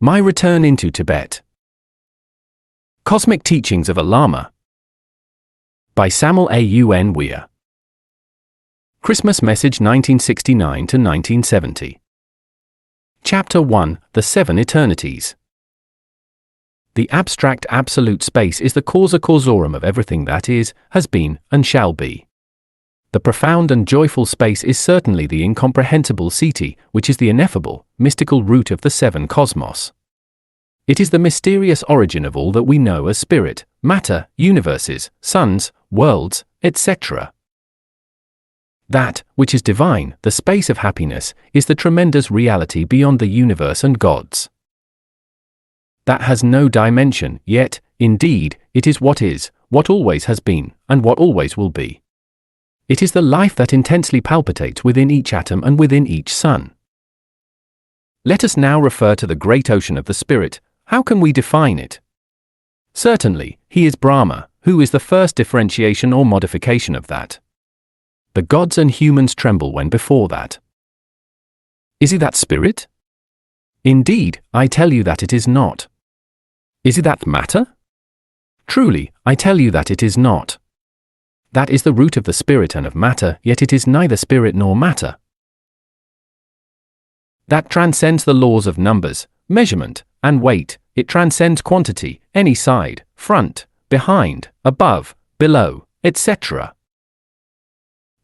My Return into Tibet. Cosmic Teachings of a Lama. By Samael Aun Weor. Christmas Message 1969 to 1970. Chapter 1: The Seven Eternities. The abstract absolute space is the causa causorum of everything that is, has been, and shall be. The profound and joyful space is certainly the incomprehensible Siti, which is the ineffable, mystical root of the seven cosmos. It is the mysterious origin of all that we know as spirit, matter, universes, suns, worlds, etc. That, which is divine, the space of happiness, is the tremendous reality beyond the universe and gods. That has no dimension, yet, indeed, it is, what always has been, and what always will be. It is the life that intensely palpitates within each atom and within each sun. Let us now refer to the great ocean of the spirit. How can we define it? Certainly, he is Brahma, who is the first differentiation or modification of that. The gods and humans tremble when before that. Is he that spirit? Indeed, I tell you that it is not. Is it that matter? Truly, I tell you that it is not. That is the root of the spirit and of matter, yet it is neither spirit nor matter. That transcends the laws of numbers, measurement, and weight. It transcends quantity, any side, front, behind, above, below, etc.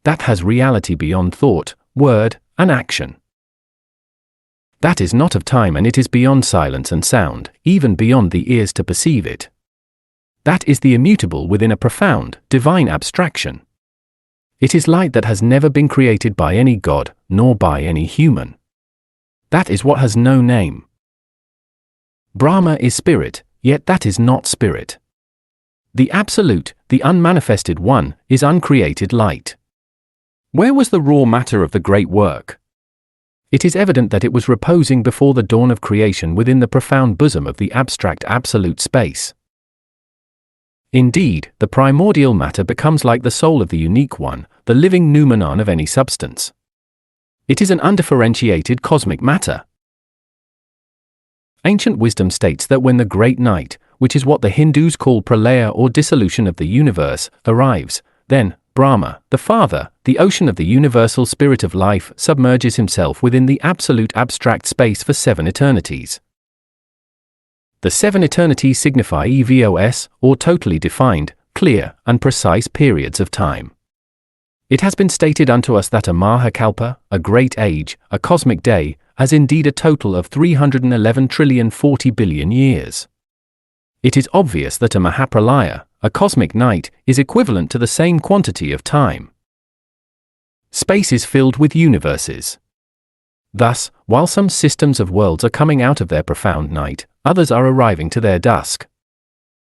That has reality beyond thought, word, and action. That is not of time, and it is beyond silence and sound, even beyond the ears to perceive it. That is the immutable within a profound, divine abstraction. It is light that has never been created by any god, nor by any human. That is what has no name. Brahma is spirit, yet that is not spirit. The Absolute, the unmanifested one, is uncreated light. Where was the raw matter of the great work? It is evident that it was reposing before the dawn of creation within the profound bosom of the abstract absolute space. Indeed, the primordial matter becomes like the soul of the unique one, the living noumenon of any substance. It is an undifferentiated cosmic matter. Ancient wisdom states that when the great night, which is what the Hindus call pralaya or dissolution of the universe, arrives, then Brahma, the Father, the ocean of the universal spirit of life, submerges himself within the absolute abstract space for 7 eternities. The 7 eternities signify EVOS, or totally defined, clear, and precise periods of time. It has been stated unto us that a Mahakalpa, a great age, a cosmic day, has indeed a total of 311,040,000,000,000 years. It is obvious that a Mahapralaya, a cosmic night, is equivalent to the same quantity of time. Space is filled with universes. Thus, while some systems of worlds are coming out of their profound night, others are arriving to their dusk.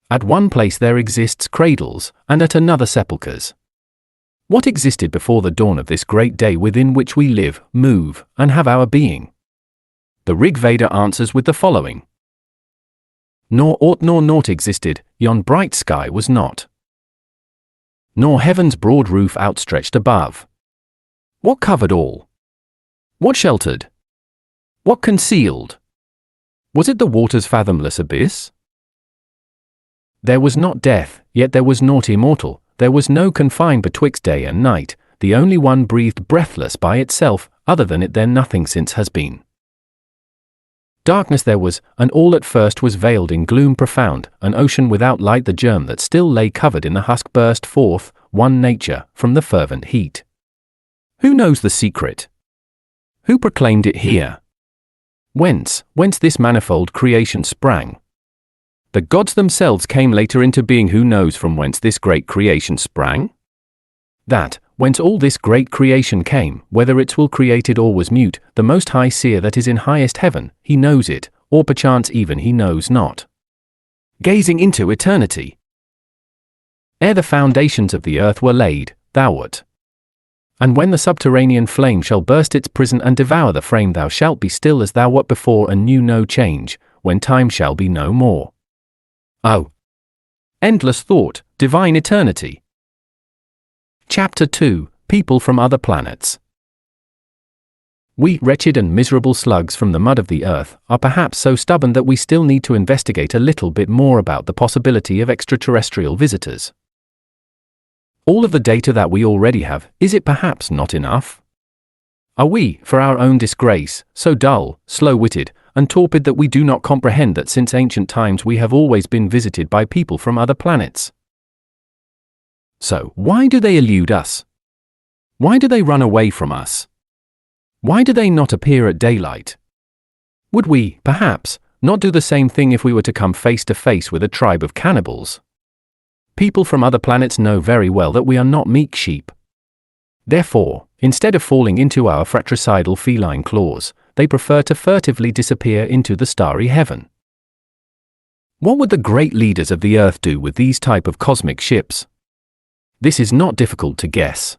At one place there exists cradles, and at another sepulchres. What existed before the dawn of this great day within which we live, move, and have our being? The Rig Veda answers with the following. Nor aught nor naught existed, yon bright sky was not. Nor heaven's broad roof outstretched above. What covered all? What sheltered? What concealed? Was it the water's fathomless abyss? There was not death, yet there was naught immortal, there was no confine betwixt day and night, the only one breathed breathless by itself, other than it there nothing since has been. Darkness there was, and all at first was veiled in gloom profound, an ocean without light, the germ that still lay covered in the husk burst forth, one nature, from the fervent heat. Who knows the secret? Who proclaimed it here? Whence this manifold creation sprang? The gods themselves came later into being. Who knows from whence this great creation sprang? That, whence all this great creation came, whether its will created or was mute, the Most High Seer that is in highest heaven, he knows it, or perchance even he knows not. Gazing into eternity. Ere the foundations of the earth were laid, thou wert. And when the subterranean flame shall burst its prison and devour the frame, thou shalt be still as thou wert before, and knew no change, when time shall be no more. Oh! Endless thought, divine eternity. Chapter 2: People from Other Planets. We, wretched and miserable slugs from the mud of the earth, are perhaps so stubborn that we still need to investigate a little bit more about the possibility of extraterrestrial visitors. All of the data that we already have, is it perhaps not enough? Are we, for our own disgrace, so dull, slow-witted, and torpid that we do not comprehend that since ancient times we have always been visited by people from other planets? So, why do they elude us? Why do they run away from us? Why do they not appear at daylight? Would we, perhaps, not do the same thing if we were to come face to face with a tribe of cannibals? People from other planets know very well that we are not meek sheep. Therefore, instead of falling into our fratricidal feline claws, they prefer to furtively disappear into the starry heaven. What would the great leaders of the earth do with these type of cosmic ships? This is not difficult to guess.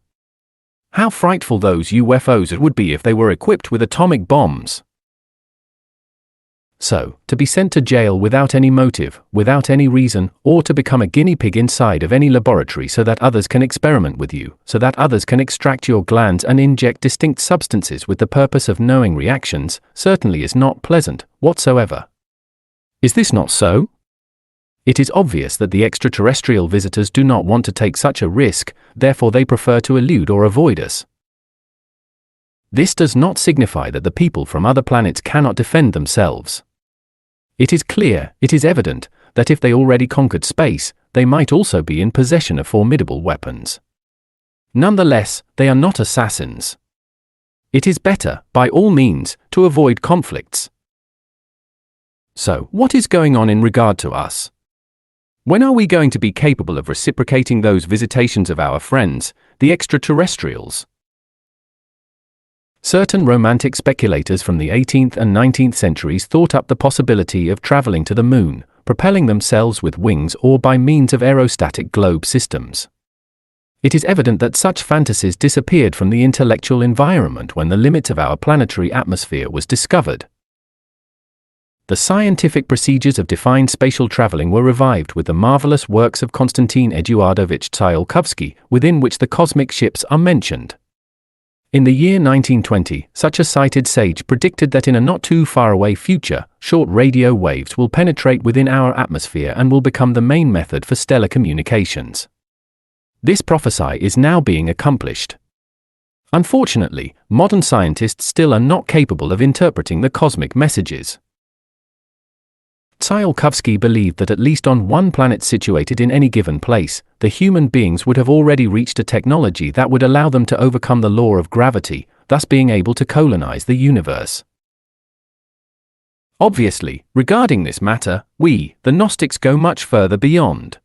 How frightful those UFOs would be if they were equipped with atomic bombs. So, to be sent to jail without any motive, without any reason, or to become a guinea pig inside of any laboratory so that others can experiment with you, so that others can extract your glands and inject distinct substances with the purpose of knowing reactions, certainly is not pleasant, whatsoever. Is this not so? It is obvious that the extraterrestrial visitors do not want to take such a risk, therefore they prefer to elude or avoid us. This does not signify that the people from other planets cannot defend themselves. It is clear, it is evident, that if they already conquered space, they might also be in possession of formidable weapons. Nonetheless, they are not assassins. It is better, by all means, to avoid conflicts. So, what is going on in regard to us? When are we going to be capable of reciprocating those visitations of our friends, the extraterrestrials? Certain romantic speculators from the 18th and 19th centuries thought up the possibility of traveling to the moon, propelling themselves with wings or by means of aerostatic globe systems. It is evident that such fantasies disappeared from the intellectual environment when the limits of our planetary atmosphere was discovered. The scientific procedures of defined spatial traveling were revived with the marvelous works of Konstantin Eduardovich Tsiolkovsky, within which the cosmic ships are mentioned. In the year 1920, such a sighted sage predicted that in a not too far away future, short radio waves will penetrate within our atmosphere and will become the main method for stellar communications. This prophecy is now being accomplished. Unfortunately, modern scientists still are not capable of interpreting the cosmic messages. Tsiolkovsky believed that at least on one planet situated in any given place, the human beings would have already reached a technology that would allow them to overcome the law of gravity, thus being able to colonize the universe. Obviously, regarding this matter, we, the Gnostics, go much further beyond.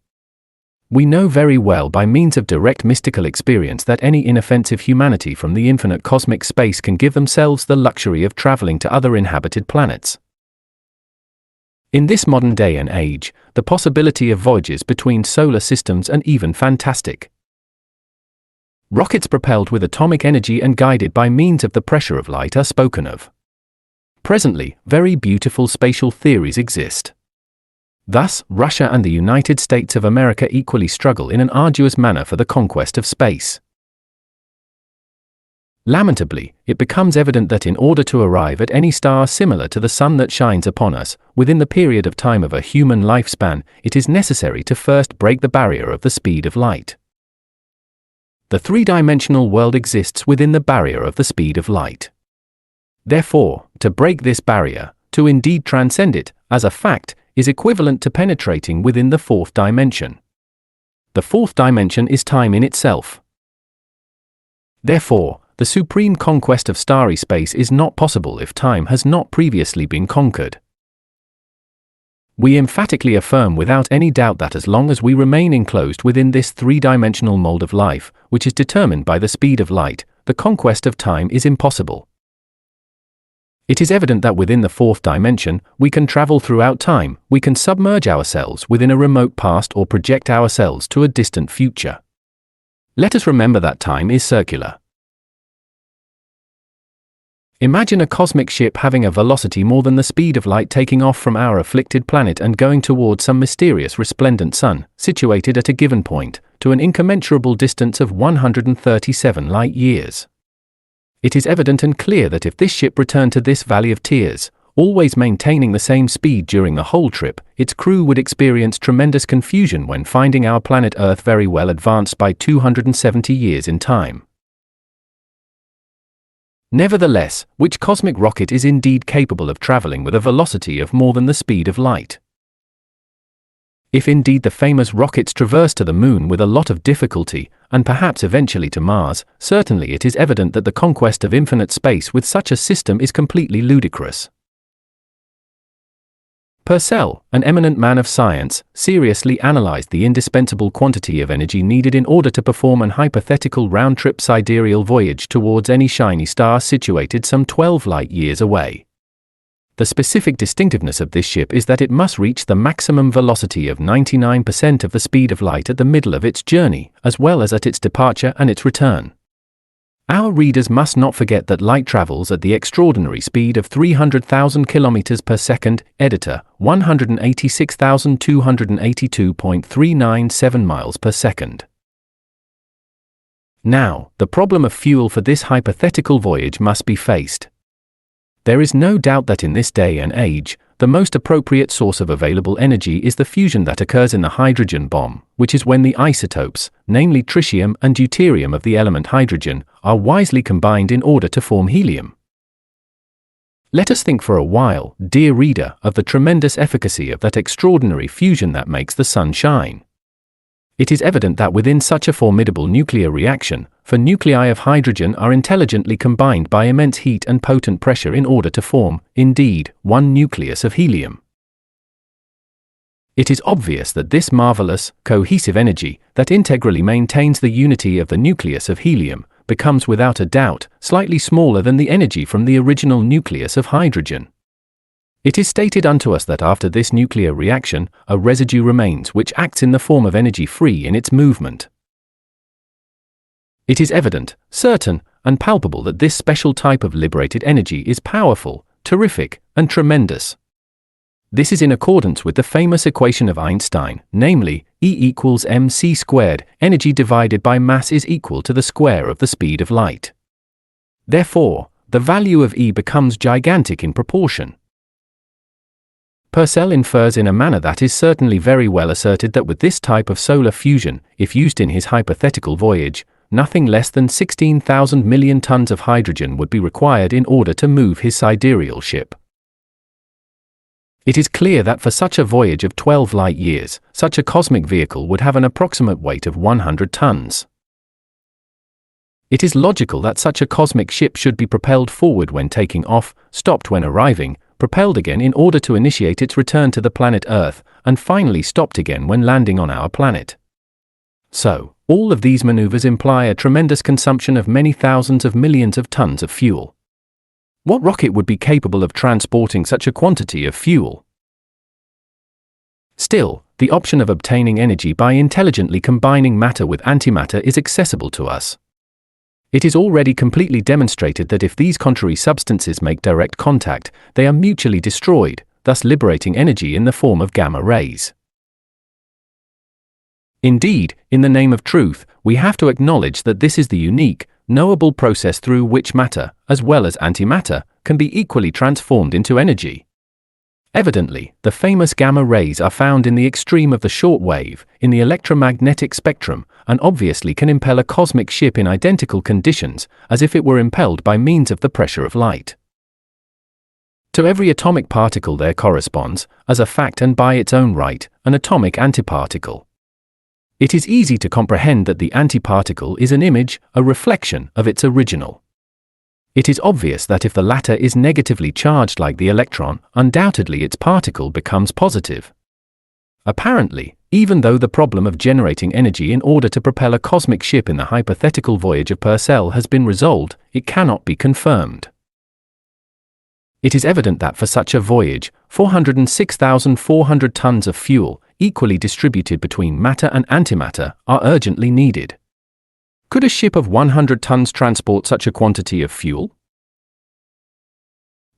We know very well by means of direct mystical experience that any inoffensive humanity from the infinite cosmic space can give themselves the luxury of traveling to other inhabited planets. In this modern day and age, the possibility of voyages between solar systems are even fantastic. Rockets propelled with atomic energy and guided by means of the pressure of light are spoken of. Presently, very beautiful spatial theories exist. Thus, Russia and the United States of America equally struggle in an arduous manner for the conquest of space. Lamentably, it becomes evident that in order to arrive at any star similar to the sun that shines upon us, within the period of time of a human lifespan, it is necessary to first break the barrier of the speed of light. The three-dimensional world exists within the barrier of the speed of light. Therefore, to break this barrier, to indeed transcend it, as a fact, is equivalent to penetrating within the fourth dimension. The fourth dimension is time in itself. Therefore, the supreme conquest of starry space is not possible if time has not previously been conquered. We emphatically affirm without any doubt that as long as we remain enclosed within this three-dimensional mold of life, which is determined by the speed of light, the conquest of time is impossible. It is evident that within the fourth dimension, we can travel throughout time, we can submerge ourselves within a remote past or project ourselves to a distant future. Let us remember that time is circular. Imagine a cosmic ship having a velocity more than the speed of light taking off from our afflicted planet and going towards some mysterious resplendent sun, situated at a given point, to an incommensurable distance of 137 light-years. It is evident and clear that if this ship returned to this Valley of Tears, always maintaining the same speed during the whole trip, its crew would experience tremendous confusion when finding our planet Earth very well advanced by 270 years in time. Nevertheless, which cosmic rocket is indeed capable of traveling with a velocity of more than the speed of light? If indeed the famous rockets traverse to the Moon with a lot of difficulty, and perhaps eventually to Mars, certainly it is evident that the conquest of infinite space with such a system is completely ludicrous. Purcell, an eminent man of science, seriously analyzed the indispensable quantity of energy needed in order to perform an hypothetical round-trip sidereal voyage towards any shiny star situated some 12 light-years away. The specific distinctiveness of this ship is that it must reach the maximum velocity of 99% of the speed of light at the middle of its journey, as well as at its departure and its return. Our readers must not forget that light travels at the extraordinary speed of 300,000 km per second, editor, 186,282.397 miles per second. Now, the problem of fuel for this hypothetical voyage must be faced. There is no doubt that in this day and age, the most appropriate source of available energy is the fusion that occurs in the hydrogen bomb, which is when the isotopes, namely tritium and deuterium of the element hydrogen, are wisely combined in order to form helium. Let us think for a while, dear reader, of the tremendous efficacy of that extraordinary fusion that makes the sun shine. It is evident that within such a formidable nuclear reaction, for nuclei of hydrogen are intelligently combined by immense heat and potent pressure in order to form, indeed, one nucleus of helium. It is obvious that this marvelous, cohesive energy, that integrally maintains the unity of the nucleus of helium, becomes without a doubt, slightly smaller than the energy from the original nucleus of hydrogen. It is stated unto us that after this nuclear reaction, a residue remains which acts in the form of energy free in its movement. It is evident, certain, and palpable that this special type of liberated energy is powerful, terrific, and tremendous. This is in accordance with the famous equation of Einstein, namely, E equals mc squared, energy divided by mass is equal to the square of the speed of light. Therefore, the value of E becomes gigantic in proportion. Purcell infers in a manner that is certainly very well asserted that with this type of solar fusion, if used in his hypothetical voyage, nothing less than 16,000 million tons of hydrogen would be required in order to move his sidereal ship. It is clear that for such a voyage of 12 light-years, such a cosmic vehicle would have an approximate weight of 100 tons. It is logical that such a cosmic ship should be propelled forward when taking off, stopped when arriving, propelled again in order to initiate its return to the planet Earth, and finally stopped again when landing on our planet. So, all of these maneuvers imply a tremendous consumption of many thousands of millions of tons of fuel. What rocket would be capable of transporting such a quantity of fuel? Still, the option of obtaining energy by intelligently combining matter with antimatter is accessible to us. It is already completely demonstrated that if these contrary substances make direct contact, they are mutually destroyed, thus liberating energy in the form of gamma rays. Indeed, in the name of truth, we have to acknowledge that this is the unique, knowable process through which matter, as well as antimatter, can be equally transformed into energy. Evidently, the famous gamma rays are found in the extreme of the short wave, in the electromagnetic spectrum, and obviously can impel a cosmic ship in identical conditions, as if it were impelled by means of the pressure of light. To every atomic particle there corresponds, as a fact and by its own right, an atomic antiparticle. It is easy to comprehend that the antiparticle is an image, a reflection of its original. It is obvious that if the latter is negatively charged like the electron, undoubtedly its particle becomes positive. Apparently, even though the problem of generating energy in order to propel a cosmic ship in the hypothetical voyage of Purcell has been resolved, it cannot be confirmed. It is evident that for such a voyage, 406,400 tons of fuel, equally distributed between matter and antimatter, are urgently needed. Could a ship of 100 tons transport such a quantity of fuel?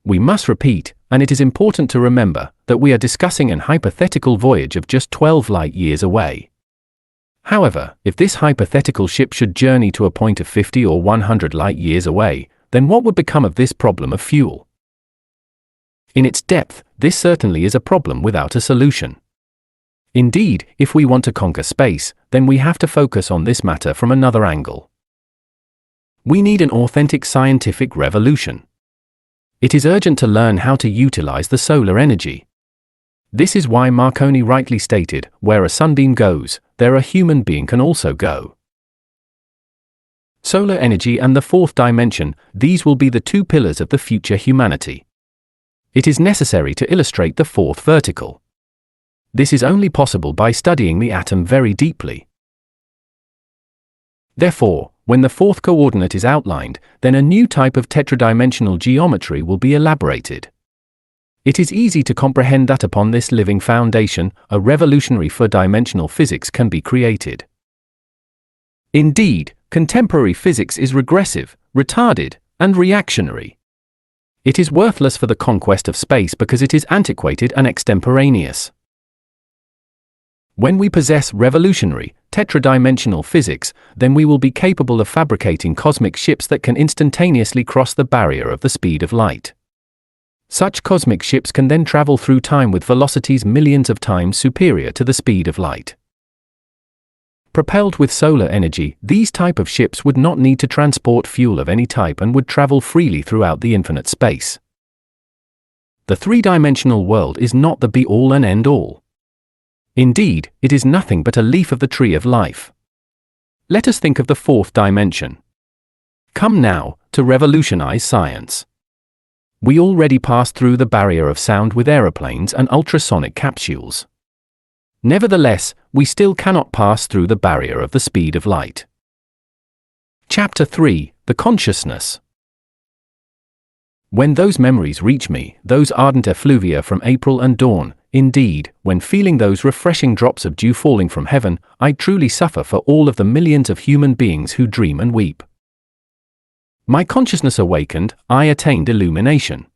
We must repeat, and it is important to remember, that we are discussing an hypothetical voyage of just 12 light-years away. However, if this hypothetical ship should journey to a point of 50 or 100 light-years away, then what would become of this problem of fuel? In its depth, this certainly is a problem without a solution. Indeed, if we want to conquer space, then we have to focus on this matter from another angle. We need an authentic scientific revolution. It is urgent to learn how to utilize the solar energy. This is why Marconi rightly stated, "Where a sunbeam goes, there a human being can also go." Solar energy and the fourth dimension, these will be the two pillars of the future humanity. It is necessary to illustrate the fourth vertical. This is only possible by studying the atom very deeply. Therefore, when the fourth coordinate is outlined, then a new type of tetradimensional geometry will be elaborated. It is easy to comprehend that upon this living foundation, a revolutionary four-dimensional physics can be created. Indeed, contemporary physics is regressive, retarded, and reactionary. It is worthless for the conquest of space because it is antiquated and extemporaneous. When we possess revolutionary, tetradimensional physics, then we will be capable of fabricating cosmic ships that can instantaneously cross the barrier of the speed of light. Such cosmic ships can then travel through time with velocities millions of times superior to the speed of light. Propelled with solar energy, these type of ships would not need to transport fuel of any type and would travel freely throughout the infinite space. The three-dimensional world is not the be-all and end-all. Indeed, it is nothing but a leaf of the tree of life. Let us think of the fourth dimension. Come now, to revolutionize science. We already passed through the barrier of sound with aeroplanes and ultrasonic capsules. Nevertheless, we still cannot pass through the barrier of the speed of light. Chapter 3: The Consciousness. When those memories reach me, those ardent effluvia from April and dawn, indeed, when feeling those refreshing drops of dew falling from heaven, I truly suffer for all of the millions of human beings who dream and weep. My consciousness awakened, I attained illumination.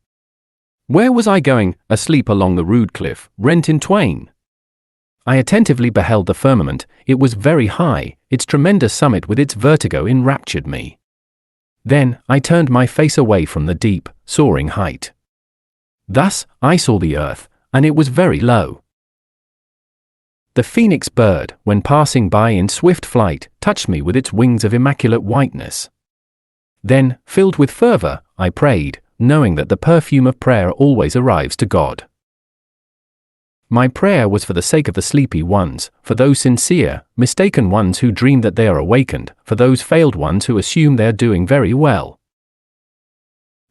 Where was I going, asleep along the rude cliff, rent in twain? I attentively beheld the firmament, it was very high, its tremendous summit with its vertigo enraptured me. Then, I turned my face away from the deep, soaring height. Thus, I saw the earth, and it was very low. The phoenix bird, when passing by in swift flight, touched me with its wings of immaculate whiteness. Then, filled with fervor, I prayed, knowing that the perfume of prayer always arrives to God. My prayer was for the sake of the sleepy ones, for those sincere, mistaken ones who dream that they are awakened, for those failed ones who assume they are doing very well.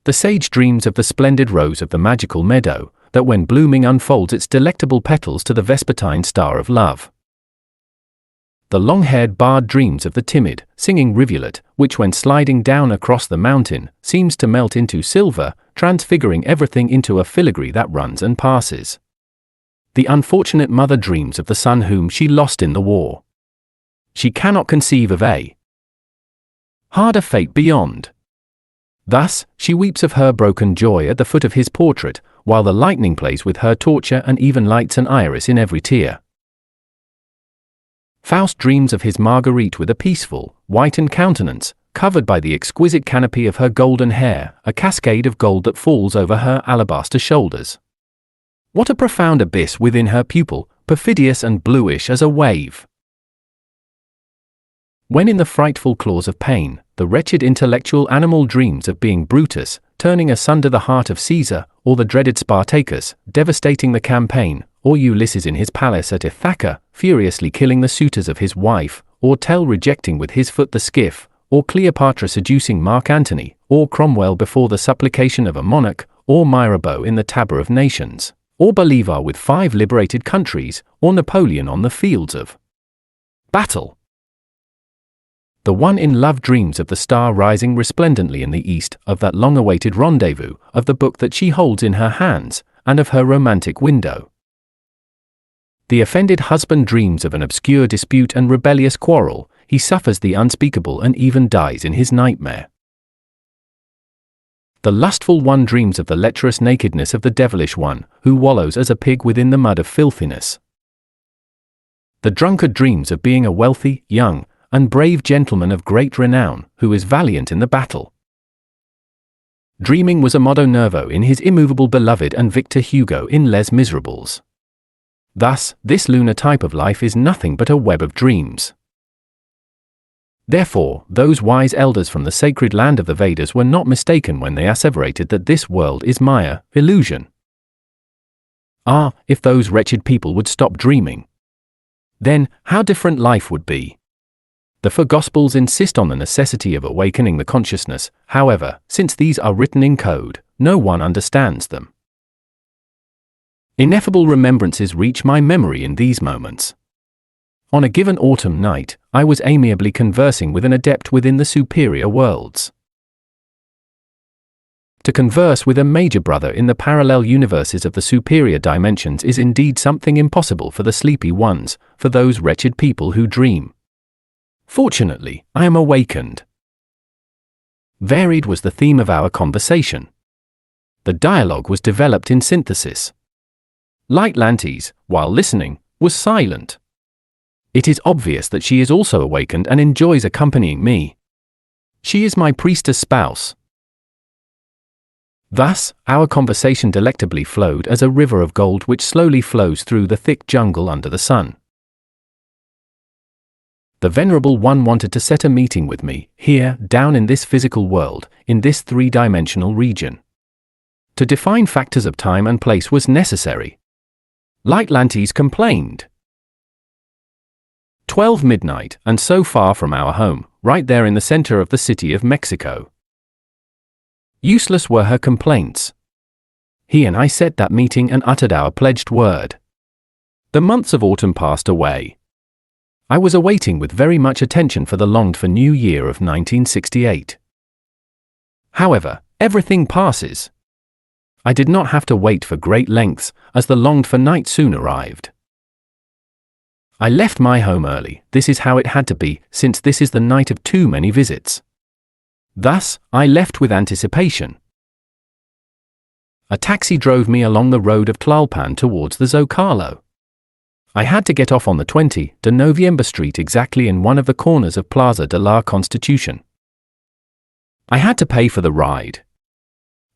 The sage dreams of the splendid rose of the magical meadow, that when blooming unfolds its delectable petals to the vespertine star of love. The long-haired bard dreams of the timid, singing rivulet, which when sliding down across the mountain, seems to melt into silver, transfiguring everything into a filigree that runs and passes. The unfortunate mother dreams of the son whom she lost in the war. She cannot conceive of a harder fate beyond. Thus, she weeps of her broken joy at the foot of his portrait, while the lightning plays with her torture and even lights an iris in every tear. Faust dreams of his Marguerite with a peaceful, whitened countenance, covered by the exquisite canopy of her golden hair, a cascade of gold that falls over her alabaster shoulders. What a profound abyss within her pupil, perfidious and bluish as a wave. When in the frightful claws of pain, the wretched intellectual animal dreams of being Brutus, turning asunder the heart of Caesar, or the dreaded Spartacus, devastating the campaign, or Ulysses in his palace at Ithaca, furiously killing the suitors of his wife, or Tell rejecting with his foot the skiff, or Cleopatra seducing Mark Antony, or Cromwell before the supplication of a monarch, or Mirabeau in the Tabor of Nations, or Bolivar with 5 liberated countries, or Napoleon on the fields of battle. The one in love dreams of the star rising resplendently in the east, of that long-awaited rendezvous, of the book that she holds in her hands, and of her romantic window. The offended husband dreams of an obscure dispute and rebellious quarrel, he suffers the unspeakable and even dies in his nightmare. The lustful one dreams of the lecherous nakedness of the devilish one, who wallows as a pig within the mud of filthiness. The drunkard dreams of being a wealthy, young, and brave gentleman of great renown, who is valiant in the battle. Dreaming was a modo nervo in his immovable beloved and Victor Hugo in Les Miserables. Thus, this lunar type of life is nothing but a web of dreams. Therefore, those wise elders from the sacred land of the Vedas were not mistaken when they asseverated that this world is Maya, illusion. Ah, if those wretched people would stop dreaming! Then, how different life would be. The four Gospels insist on the necessity of awakening the consciousness, however, since these are written in code, no one understands them. Ineffable remembrances reach my memory in these moments. On a given autumn night, I was amiably conversing with an adept within the superior worlds. To converse with a major brother in the parallel universes of the superior dimensions is indeed something impossible for the sleepy ones, for those wretched people who dream. Fortunately, I am awakened. Varied was the theme of our conversation. The dialogue was developed in synthesis. Light Lantes, while listening, was silent. It is obvious that she is also awakened and enjoys accompanying me. She is my priestess spouse. Thus, our conversation delectably flowed as a river of gold which slowly flows through the thick jungle under the sun. The Venerable One wanted to set a meeting with me, here, down in this physical world, in this three-dimensional region. To define factors of time and place was necessary. Light Lantes complained. 12 midnight, and so far from our home, right there in the center of the city of Mexico. Useless were her complaints. He and I set that meeting and uttered our pledged word. The months of autumn passed away. I was awaiting with very much attention for the longed-for new year of 1968. However, everything passes. I did not have to wait for great lengths, as the longed-for night soon arrived. I left my home early. This is how it had to be, since this is the night of too many visits. Thus, I left with anticipation. A taxi drove me along the road of Tlalpan towards the Zocalo. I had to get off on the 20 de Noviembre Street exactly in one of the corners of Plaza de la Constitution. I had to pay for the ride.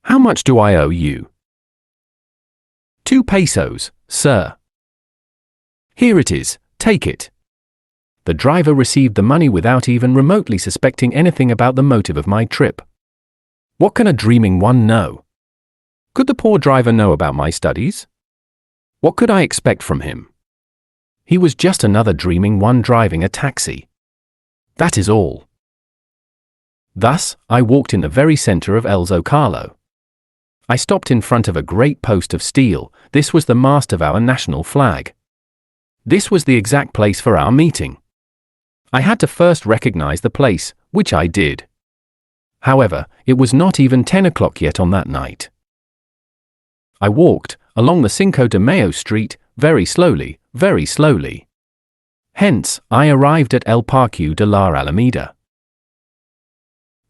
How much do I owe you? 2 pesos, sir. Here it is, take it. The driver received the money without even remotely suspecting anything about the motive of my trip. What can a dreaming one know? Could the poor driver know about my studies? What could I expect from him? He was just another dreaming one driving a taxi. That is all. Thus, I walked in the very center of El Zocalo. I stopped in front of a great post of steel. This was the mast of our national flag. This was the exact place for our meeting. I had to first recognize the place, which I did. However, it was not even 10 o'clock yet on that night. I walked along the Cinco de Mayo street, very slowly, very slowly. Hence, I arrived at El Parque de la Alameda.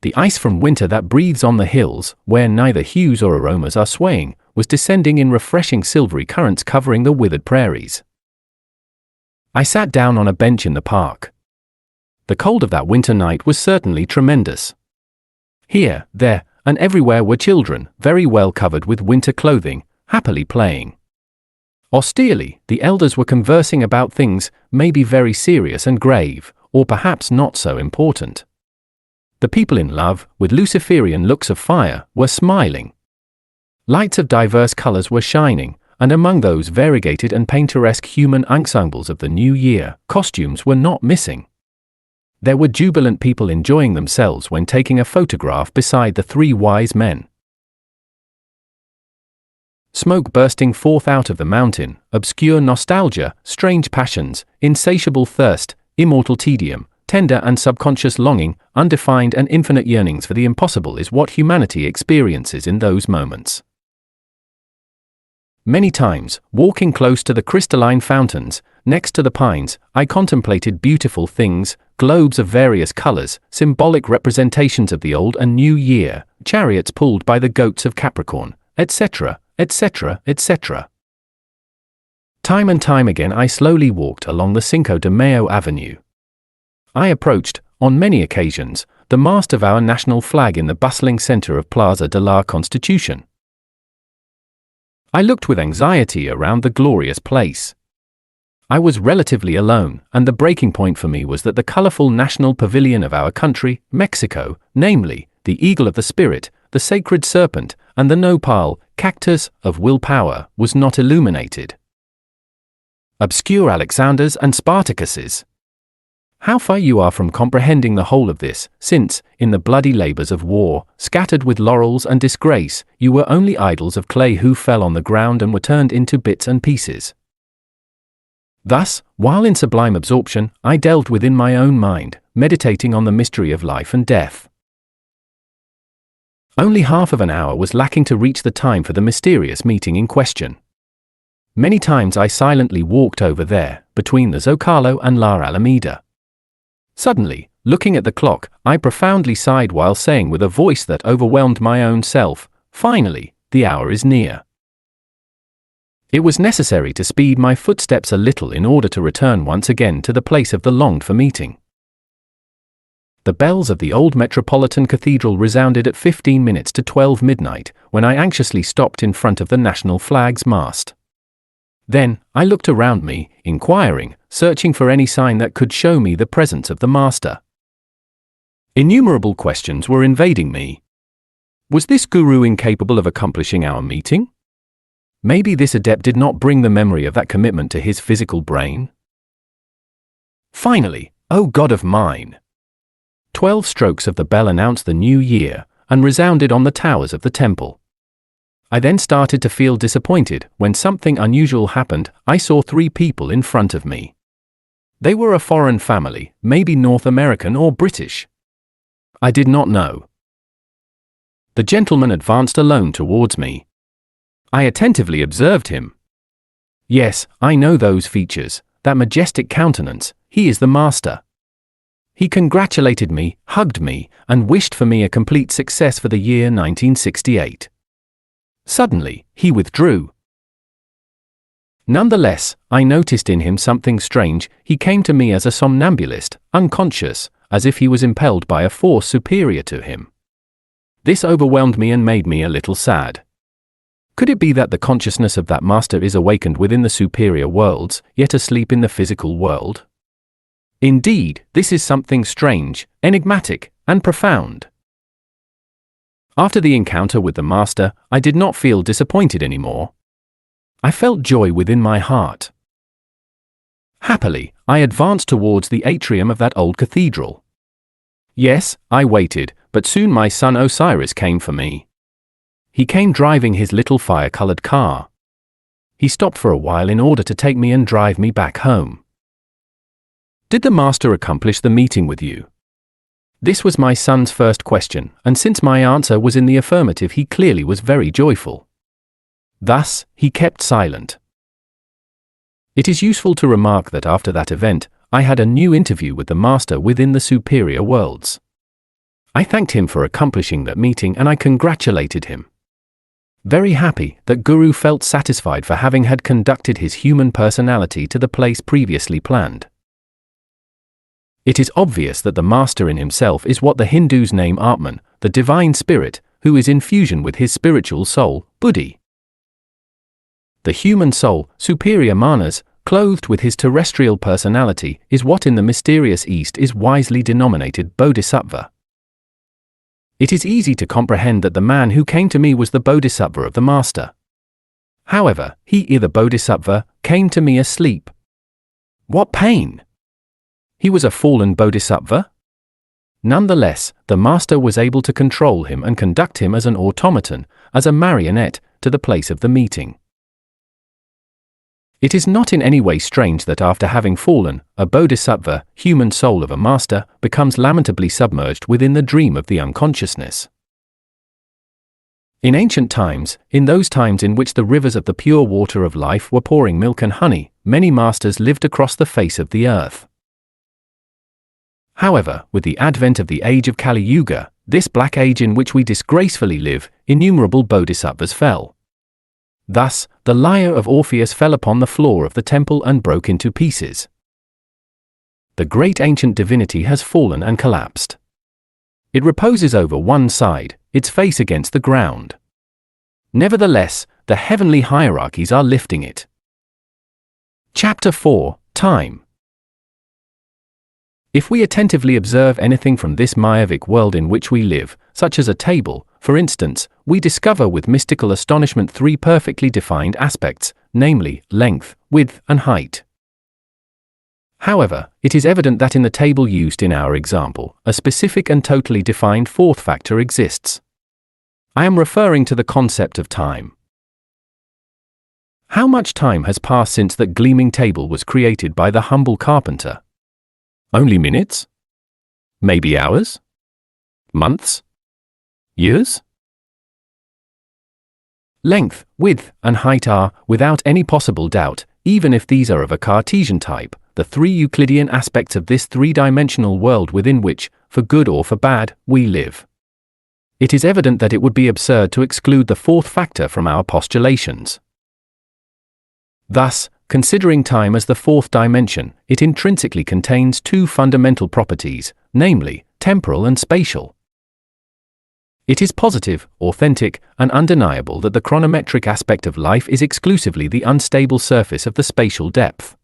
The ice from winter that breathes on the hills, where neither hues or aromas are swaying, was descending in refreshing silvery currents covering the withered prairies. I sat down on a bench in the park. The cold of that winter night was certainly tremendous. Here, there, and everywhere were children, very well covered with winter clothing, happily playing. Austerely, the elders were conversing about things, maybe very serious and grave, or perhaps not so important. The people in love, with Luciferian looks of fire, were smiling. Lights of diverse colors were shining, and among those variegated and picturesque human ensembles of the new year, costumes were not missing. There were jubilant people enjoying themselves when taking a photograph beside the 3 wise men. Smoke bursting forth out of the mountain, obscure nostalgia, strange passions, insatiable thirst, immortal tedium, tender and subconscious longing, undefined and infinite yearnings for the impossible is what humanity experiences in those moments. Many times, walking close to the crystalline fountains, next to the pines, I contemplated beautiful things, globes of various colors, symbolic representations of the old and new year, chariots pulled by the goats of Capricorn, etc., etc., etc. Time and time again I slowly walked along the Cinco de Mayo Avenue. I approached, on many occasions, the mast of our national flag in the bustling center of Plaza de la Constitution. I looked with anxiety around the glorious place. I was relatively alone, and the breaking point for me was that the colorful national pavilion of our country, Mexico, namely, the eagle of the spirit, the sacred serpent, and the nopal, cactus, of willpower, was not illuminated. Obscure Alexanders and Spartacuses. How far you are from comprehending the whole of this, since, in the bloody labors of war, scattered with laurels and disgrace, you were only idols of clay who fell on the ground and were turned into bits and pieces. Thus, while in sublime absorption, I delved within my own mind, meditating on the mystery of life and death. Only half of an hour was lacking to reach the time for the mysterious meeting in question. Many times I silently walked over there, between the Zocalo and La Alameda. Suddenly, looking at the clock, I profoundly sighed while saying with a voice that overwhelmed my own self, "Finally, the hour is near." It was necessary to speed my footsteps a little in order to return once again to the place of the longed-for meeting. The bells of the old Metropolitan Cathedral resounded at 15 minutes to 12 midnight, when I anxiously stopped in front of the national flag's mast. Then, I looked around me, inquiring, searching for any sign that could show me the presence of the Master. Innumerable questions were invading me. Was this guru incapable of accomplishing our meeting? Maybe this adept did not bring the memory of that commitment to his physical brain? Finally, O God of mine! 12 strokes of the bell announced the new year, and resounded on the towers of the temple. I then started to feel disappointed when something unusual happened. I saw 3 people in front of me. They were a foreign family, maybe North American or British. I did not know. The gentleman advanced alone towards me. I attentively observed him. Yes, I know those features, that majestic countenance. He is the Master. He congratulated me, hugged me, and wished for me a complete success for the year 1968. Suddenly, he withdrew. Nonetheless, I noticed in him something strange. He came to me as a somnambulist, unconscious, as if he was impelled by a force superior to him. This overwhelmed me and made me a little sad. Could it be that the consciousness of that Master is awakened within the superior worlds, yet asleep in the physical world? Indeed, this is something strange, enigmatic, and profound. After the encounter with the Master, I did not feel disappointed anymore. I felt joy within my heart. Happily, I advanced towards the atrium of that old cathedral. Yes, I waited, but soon my son Osiris came for me. He came driving his little fire-colored car. He stopped for a while in order to take me and drive me back home. Did the Master accomplish the meeting with you? This was my son's first question, and since my answer was in the affirmative, he clearly was very joyful. Thus, he kept silent. It is useful to remark that after that event, I had a new interview with the Master within the superior worlds. I thanked him for accomplishing that meeting and I congratulated him. Very happy that Guru felt satisfied for having had conducted his human personality to the place previously planned. It is obvious that the Master in himself is what the Hindus name Atman, the divine spirit, who is in fusion with his spiritual soul, Buddhi. The human soul, superior manas, clothed with his terrestrial personality, is what in the mysterious East is wisely denominated Bodhisattva. It is easy to comprehend that the man who came to me was the Bodhisattva of the Master. However, he, the Bodhisattva, came to me asleep. What pain! He was a fallen Bodhisattva? Nonetheless, the Master was able to control him and conduct him as an automaton, as a marionette, to the place of the meeting. It is not in any way strange that after having fallen, a Bodhisattva, human soul of a Master, becomes lamentably submerged within the dream of the unconsciousness. In ancient times, in those times in which the rivers of the pure water of life were pouring milk and honey, many Masters lived across the face of the earth. However, with the advent of the age of Kali Yuga, this black age in which we disgracefully live, innumerable Bodhisattvas fell. Thus, the lyre of Orpheus fell upon the floor of the temple and broke into pieces. The great ancient divinity has fallen and collapsed. It reposes over one side, its face against the ground. Nevertheless, the heavenly hierarchies are lifting it. Chapter 4, Time. If we attentively observe anything from this Mayavic world in which we live, such as a table, for instance, we discover with mystical astonishment three perfectly defined aspects, namely, length, width, and height. However, it is evident that in the table used in our example, a specific and totally defined fourth factor exists. I am referring to the concept of time. How much time has passed since that gleaming table was created by the humble carpenter? Only minutes? Maybe hours? Months? Years? Length, width, and height are, without any possible doubt, even if these are of a Cartesian type, the three Euclidean aspects of this three-dimensional world within which, for good or for bad, we live. It is evident that it would be absurd to exclude the fourth factor from our postulations. Thus, considering time as the fourth dimension, it intrinsically contains two fundamental properties, namely, temporal and spatial. It is positive, authentic, and undeniable that the chronometric aspect of life is exclusively the unstable surface of the spatial depth.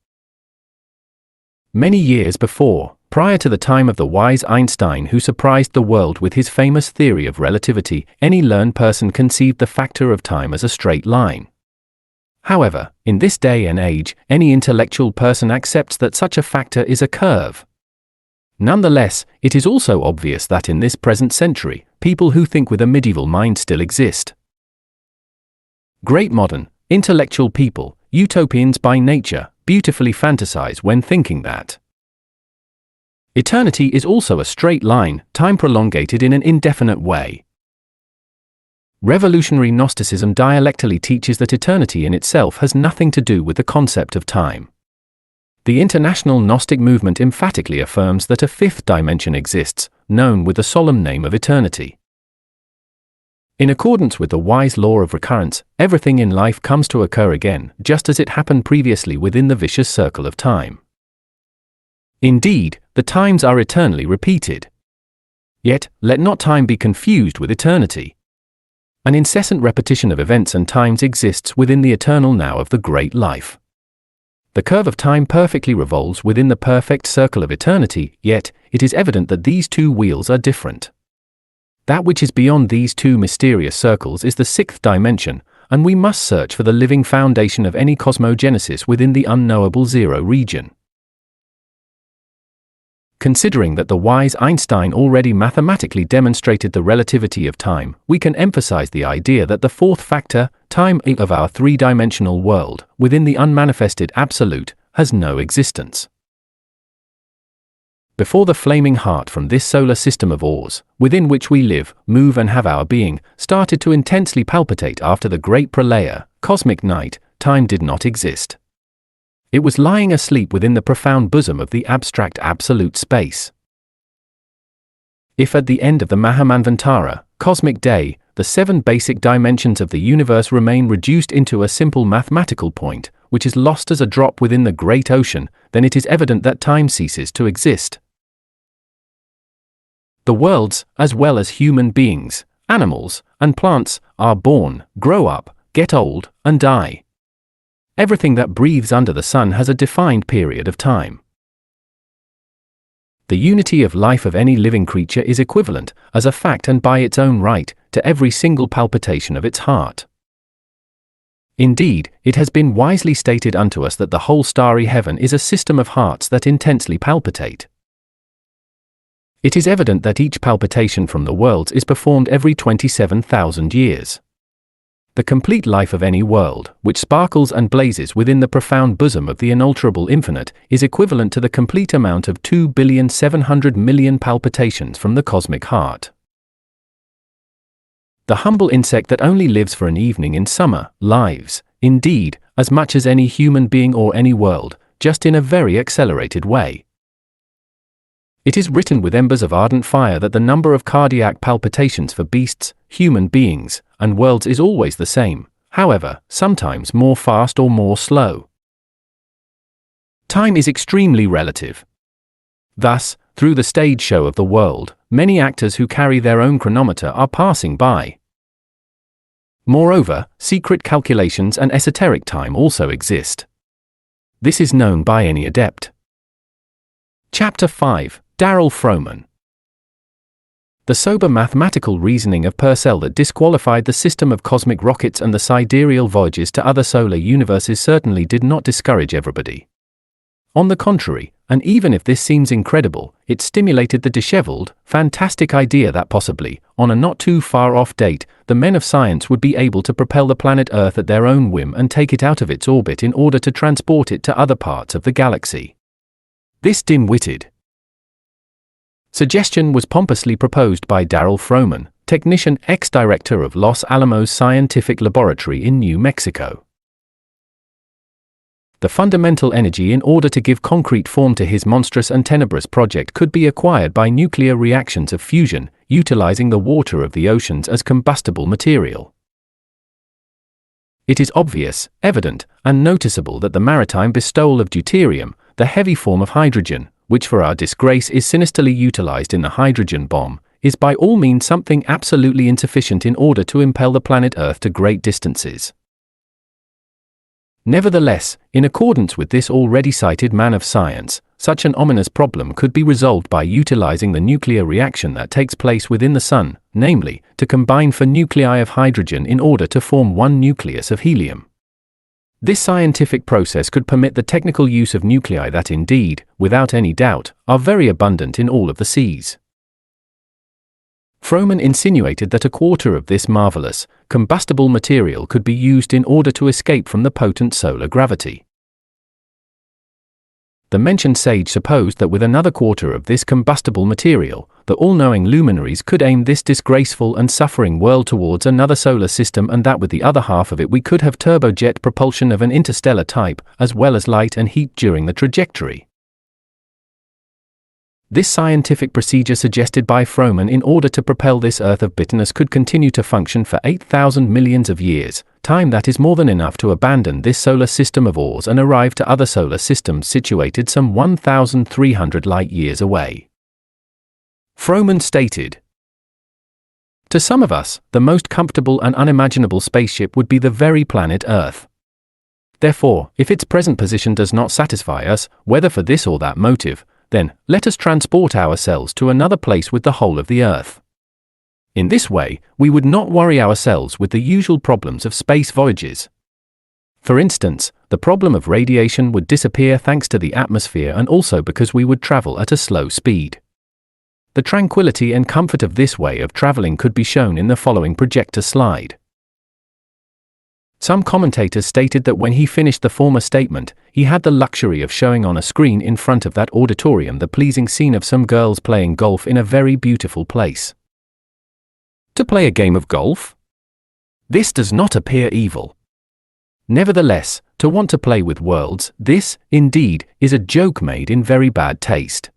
Many years before, prior to the time of the wise Einstein who surprised the world with his famous theory of relativity, any learned person conceived the factor of time as a straight line. However, in this day and age, any intellectual person accepts that such a factor is a curve. Nonetheless, it is also obvious that in this present century, people who think with a medieval mind still exist. Great modern, intellectual people, utopians by nature, beautifully fantasize when thinking that eternity is also a straight line, time prolongated in an indefinite way. Revolutionary Gnosticism dialectically teaches that eternity in itself has nothing to do with the concept of time. The international Gnostic movement emphatically affirms that a fifth dimension exists, known with the solemn name of eternity. In accordance with the wise law of recurrence, everything in life comes to occur again, just as it happened previously within the vicious circle of time. Indeed, the times are eternally repeated. Yet, let not time be confused with eternity. An incessant repetition of events and times exists within the eternal now of the great life. The curve of time perfectly revolves within the perfect circle of eternity, yet, it is evident that these two wheels are different. That which is beyond these two mysterious circles is the sixth dimension, and we must search for the living foundation of any cosmogenesis within the unknowable zero region. Considering that the wise Einstein already mathematically demonstrated the relativity of time, we can emphasize the idea that the fourth factor, time of our three-dimensional world, within the unmanifested absolute, has no existence. Before the flaming heart from this solar system of ores, within which we live, move and have our being, started to intensely palpitate after the great pralaya, cosmic night, time did not exist. It was lying asleep within the profound bosom of the abstract absolute space. If at the end of the Mahamanvantara, cosmic day, the seven basic dimensions of the universe remain reduced into a simple mathematical point, which is lost as a drop within the great ocean, then it is evident that time ceases to exist. The worlds, as well as human beings, animals, and plants, are born, grow up, get old, and die. Everything that breathes under the sun has a defined period of time. The unity of life of any living creature is equivalent, as a fact and by its own right, to every single palpitation of its heart. Indeed, it has been wisely stated unto us that the whole starry heaven is a system of hearts that intensely palpitate. It is evident that each palpitation from the worlds is performed every 27,000 years. The complete life of any world, which sparkles and blazes within the profound bosom of the unalterable infinite, is equivalent to the complete amount of 2,700,000,000 palpitations from the cosmic heart. The humble insect that only lives for an evening in summer, lives, indeed, as much as any human being or any world, just in a very accelerated way. It is written with embers of ardent fire that the number of cardiac palpitations for beasts, human beings, and worlds is always the same, however, sometimes more fast or more slow. Time is extremely relative. Thus, through the stage show of the world, many actors who carry their own chronometer are passing by. Moreover, secret calculations and esoteric time also exist. This is known by any adept. Chapter 5. Darrell Frohman. The sober mathematical reasoning of Purcell that disqualified the system of cosmic rockets and the sidereal voyages to other solar universes certainly did not discourage everybody. On the contrary, and even if this seems incredible, it stimulated the disheveled, fantastic idea that possibly, on a not too far off date, the men of science would be able to propel the planet Earth at their own whim and take it out of its orbit in order to transport it to other parts of the galaxy. This dim-witted suggestion was pompously proposed by Darrell Frohman, technician ex-director of Los Alamos Scientific Laboratory in New Mexico. The fundamental energy in order to give concrete form to his monstrous and tenebrous project could be acquired by nuclear reactions of fusion, utilizing the water of the oceans as combustible material. It is obvious, evident, and noticeable that the maritime bestowal of deuterium, the heavy form of hydrogen, which for our disgrace is sinisterly utilized in the hydrogen bomb, is by all means something absolutely insufficient in order to impel the planet Earth to great distances. Nevertheless, in accordance with this already cited man of science, such an ominous problem could be resolved by utilizing the nuclear reaction that takes place within the Sun, namely, to combine four nuclei of hydrogen in order to form one nucleus of helium. This scientific process could permit the technical use of nuclei that indeed, without any doubt, are very abundant in all of the seas. Frohman insinuated that a quarter of this marvelous, combustible material could be used in order to escape from the potent solar gravity. The mentioned sage supposed that with another quarter of this combustible material, the all-knowing luminaries could aim this disgraceful and suffering world towards another solar system, and that with the other half of it we could have turbojet propulsion of an interstellar type, as well as light and heat during the trajectory. This scientific procedure suggested by Frohman in order to propel this Earth of bitterness could continue to function for 8,000 millions of years, time that is more than enough to abandon this solar system of ours and arrive to other solar systems situated some 1,300 light-years away. Frohman stated, "To some of us, the most comfortable and unimaginable spaceship would be the very planet Earth. Therefore, if its present position does not satisfy us, whether for this or that motive, then let us transport ourselves to another place with the whole of the Earth. In this way, we would not worry ourselves with the usual problems of space voyages. For instance, the problem of radiation would disappear thanks to the atmosphere, and also because we would travel at a slow speed. The tranquility and comfort of this way of traveling could be shown in the following projector slide." Some commentators stated that when he finished the former statement, he had the luxury of showing on a screen in front of that auditorium the pleasing scene of some girls playing golf in a very beautiful place. To play a game of golf? This does not appear evil. Nevertheless, to want to play with worlds, this, indeed, is a joke made in very bad taste.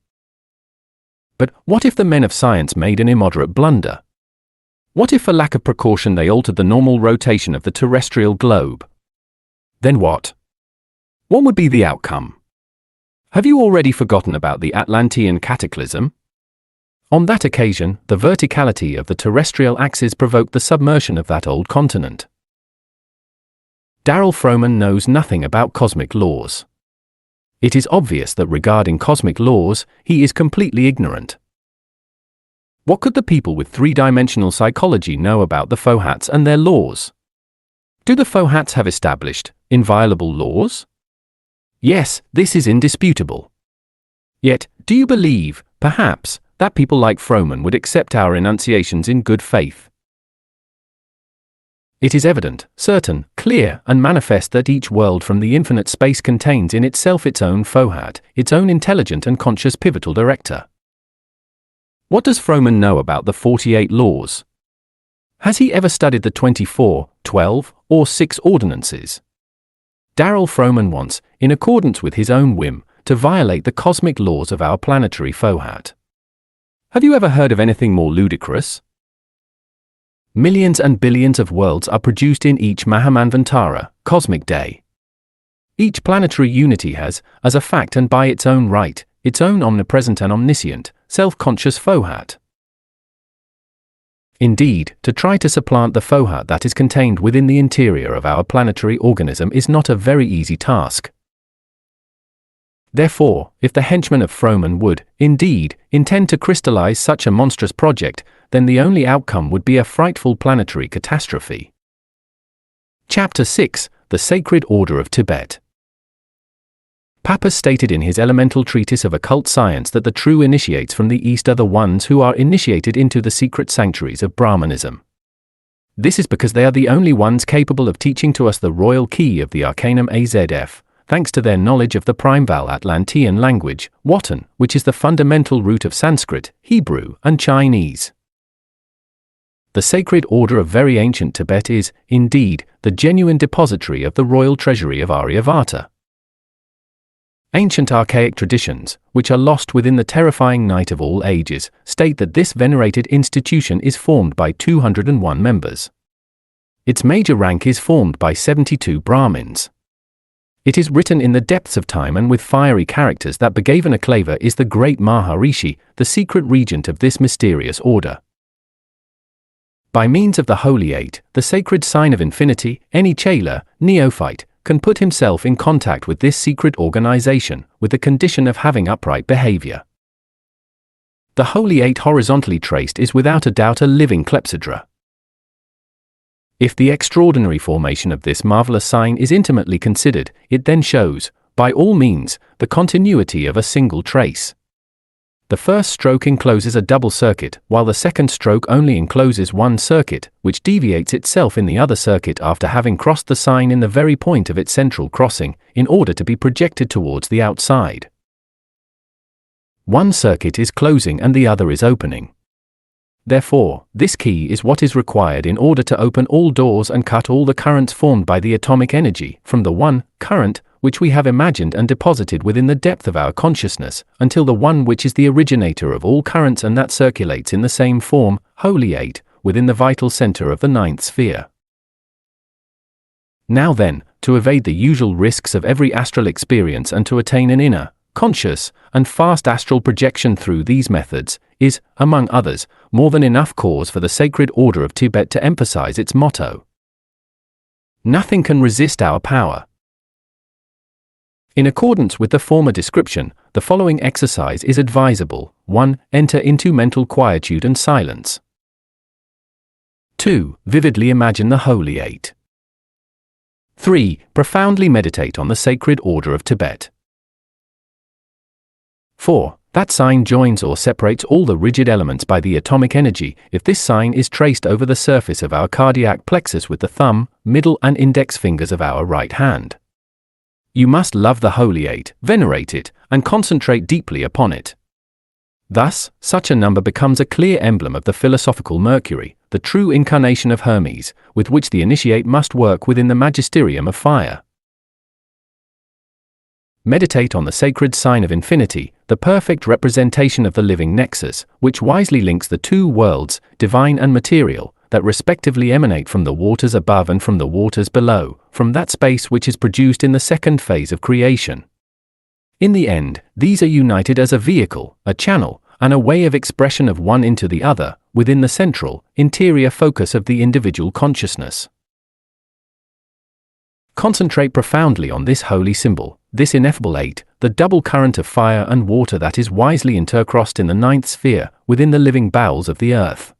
But what if the men of science made an immoderate blunder? What if for lack of precaution they altered the normal rotation of the terrestrial globe? Then what? What would be the outcome? Have you already forgotten about the Atlantean cataclysm? On that occasion, the verticality of the terrestrial axis provoked the submersion of that old continent. Darrell Frohman knows nothing about cosmic laws. It is obvious that regarding cosmic laws, he is completely ignorant. What could the people with three-dimensional psychology know about the Fohats and their laws? Do the Fohats have established, inviolable laws? Yes, this is indisputable. Yet, do you believe, perhaps, that people like Frohman would accept our enunciations in good faith? It is evident, certain, clear, and manifest that each world from the infinite space contains in itself its own Fohat, its own intelligent and conscious pivotal director. What does Frohman know about the 48 laws? Has he ever studied the 24, 12, or 6 ordinances? Darrell Frohman wants, in accordance with his own whim, to violate the cosmic laws of our planetary Fohat. Have you ever heard of anything more ludicrous? Millions and billions of worlds are produced in each Mahamanvantara, cosmic day. Each planetary unity has, as a fact and by its own right, its own omnipresent and omniscient, self-conscious Fohat. Indeed, to try to supplant the Fohat that is contained within the interior of our planetary organism is not a very easy task. Therefore, if the henchmen of Froman would, indeed, intend to crystallize such a monstrous project, then the only outcome would be a frightful planetary catastrophe. Chapter 6: The Sacred Order of Tibet. Pappus stated in his elemental treatise of occult science that the true initiates from the East are the ones who are initiated into the secret sanctuaries of Brahmanism. This is because they are the only ones capable of teaching to us the royal key of the Arcanum AZF, thanks to their knowledge of the primeval Atlantean language, Watan, which is the fundamental root of Sanskrit, Hebrew, and Chinese. The Sacred Order of very ancient Tibet is, indeed, the genuine depository of the royal treasury of Aryavata. Ancient archaic traditions, which are lost within the terrifying night of all ages, state that this venerated institution is formed by 201 members. Its major rank is formed by 72 Brahmins. It is written in the depths of time and with fiery characters that Bhagavanaklava is the great Maharishi, the secret regent of this mysterious order. By means of the Holy Eight, the sacred sign of infinity, any Chela, neophyte, can put himself in contact with this secret organization, with the condition of having upright behavior. The Holy Eight horizontally traced is without a doubt a living clepsydra. If the extraordinary formation of this marvelous sign is intimately considered, it then shows, by all means, the continuity of a single trace. The first stroke encloses a double circuit, while the second stroke only encloses one circuit, which deviates itself in the other circuit after having crossed the sign in the very point of its central crossing, in order to be projected towards the outside. One circuit is closing and the other is opening. Therefore, this key is what is required in order to open all doors and cut all the currents formed by the atomic energy, from the one current which we have imagined and deposited within the depth of our consciousness, until the one which is the originator of all currents and that circulates in the same form, Holy Eight, within the vital center of the ninth sphere. Now then, to evade the usual risks of every astral experience and to attain an inner, conscious, and fast astral projection through these methods, is, among others, more than enough cause for the Sacred Order of Tibet to emphasize its motto: nothing can resist our power. In accordance with the former description, the following exercise is advisable. 1. Enter into mental quietude and silence. 2. Vividly imagine the Holy Eight. 3. Profoundly meditate on the Sacred Order of Tibet. 4. That sign joins or separates all the rigid elements by the atomic energy, if this sign is traced over the surface of our cardiac plexus with the thumb, middle and index fingers of our right hand. You must love the Holy Eight, venerate it, and concentrate deeply upon it. Thus, such a number becomes a clear emblem of the philosophical Mercury, the true incarnation of Hermes, with which the initiate must work within the magisterium of fire. Meditate on the sacred sign of infinity, the perfect representation of the living nexus, which wisely links the two worlds, divine and material, that respectively emanate from the waters above and from the waters below, from that space which is produced in the second phase of creation. In the end, these are united as a vehicle, a channel, and a way of expression of one into the other, within the central, interior focus of the individual consciousness. Concentrate profoundly on this holy symbol, this ineffable eight, the double current of fire and water that is wisely intercrossed in the ninth sphere, within the living bowels of the earth.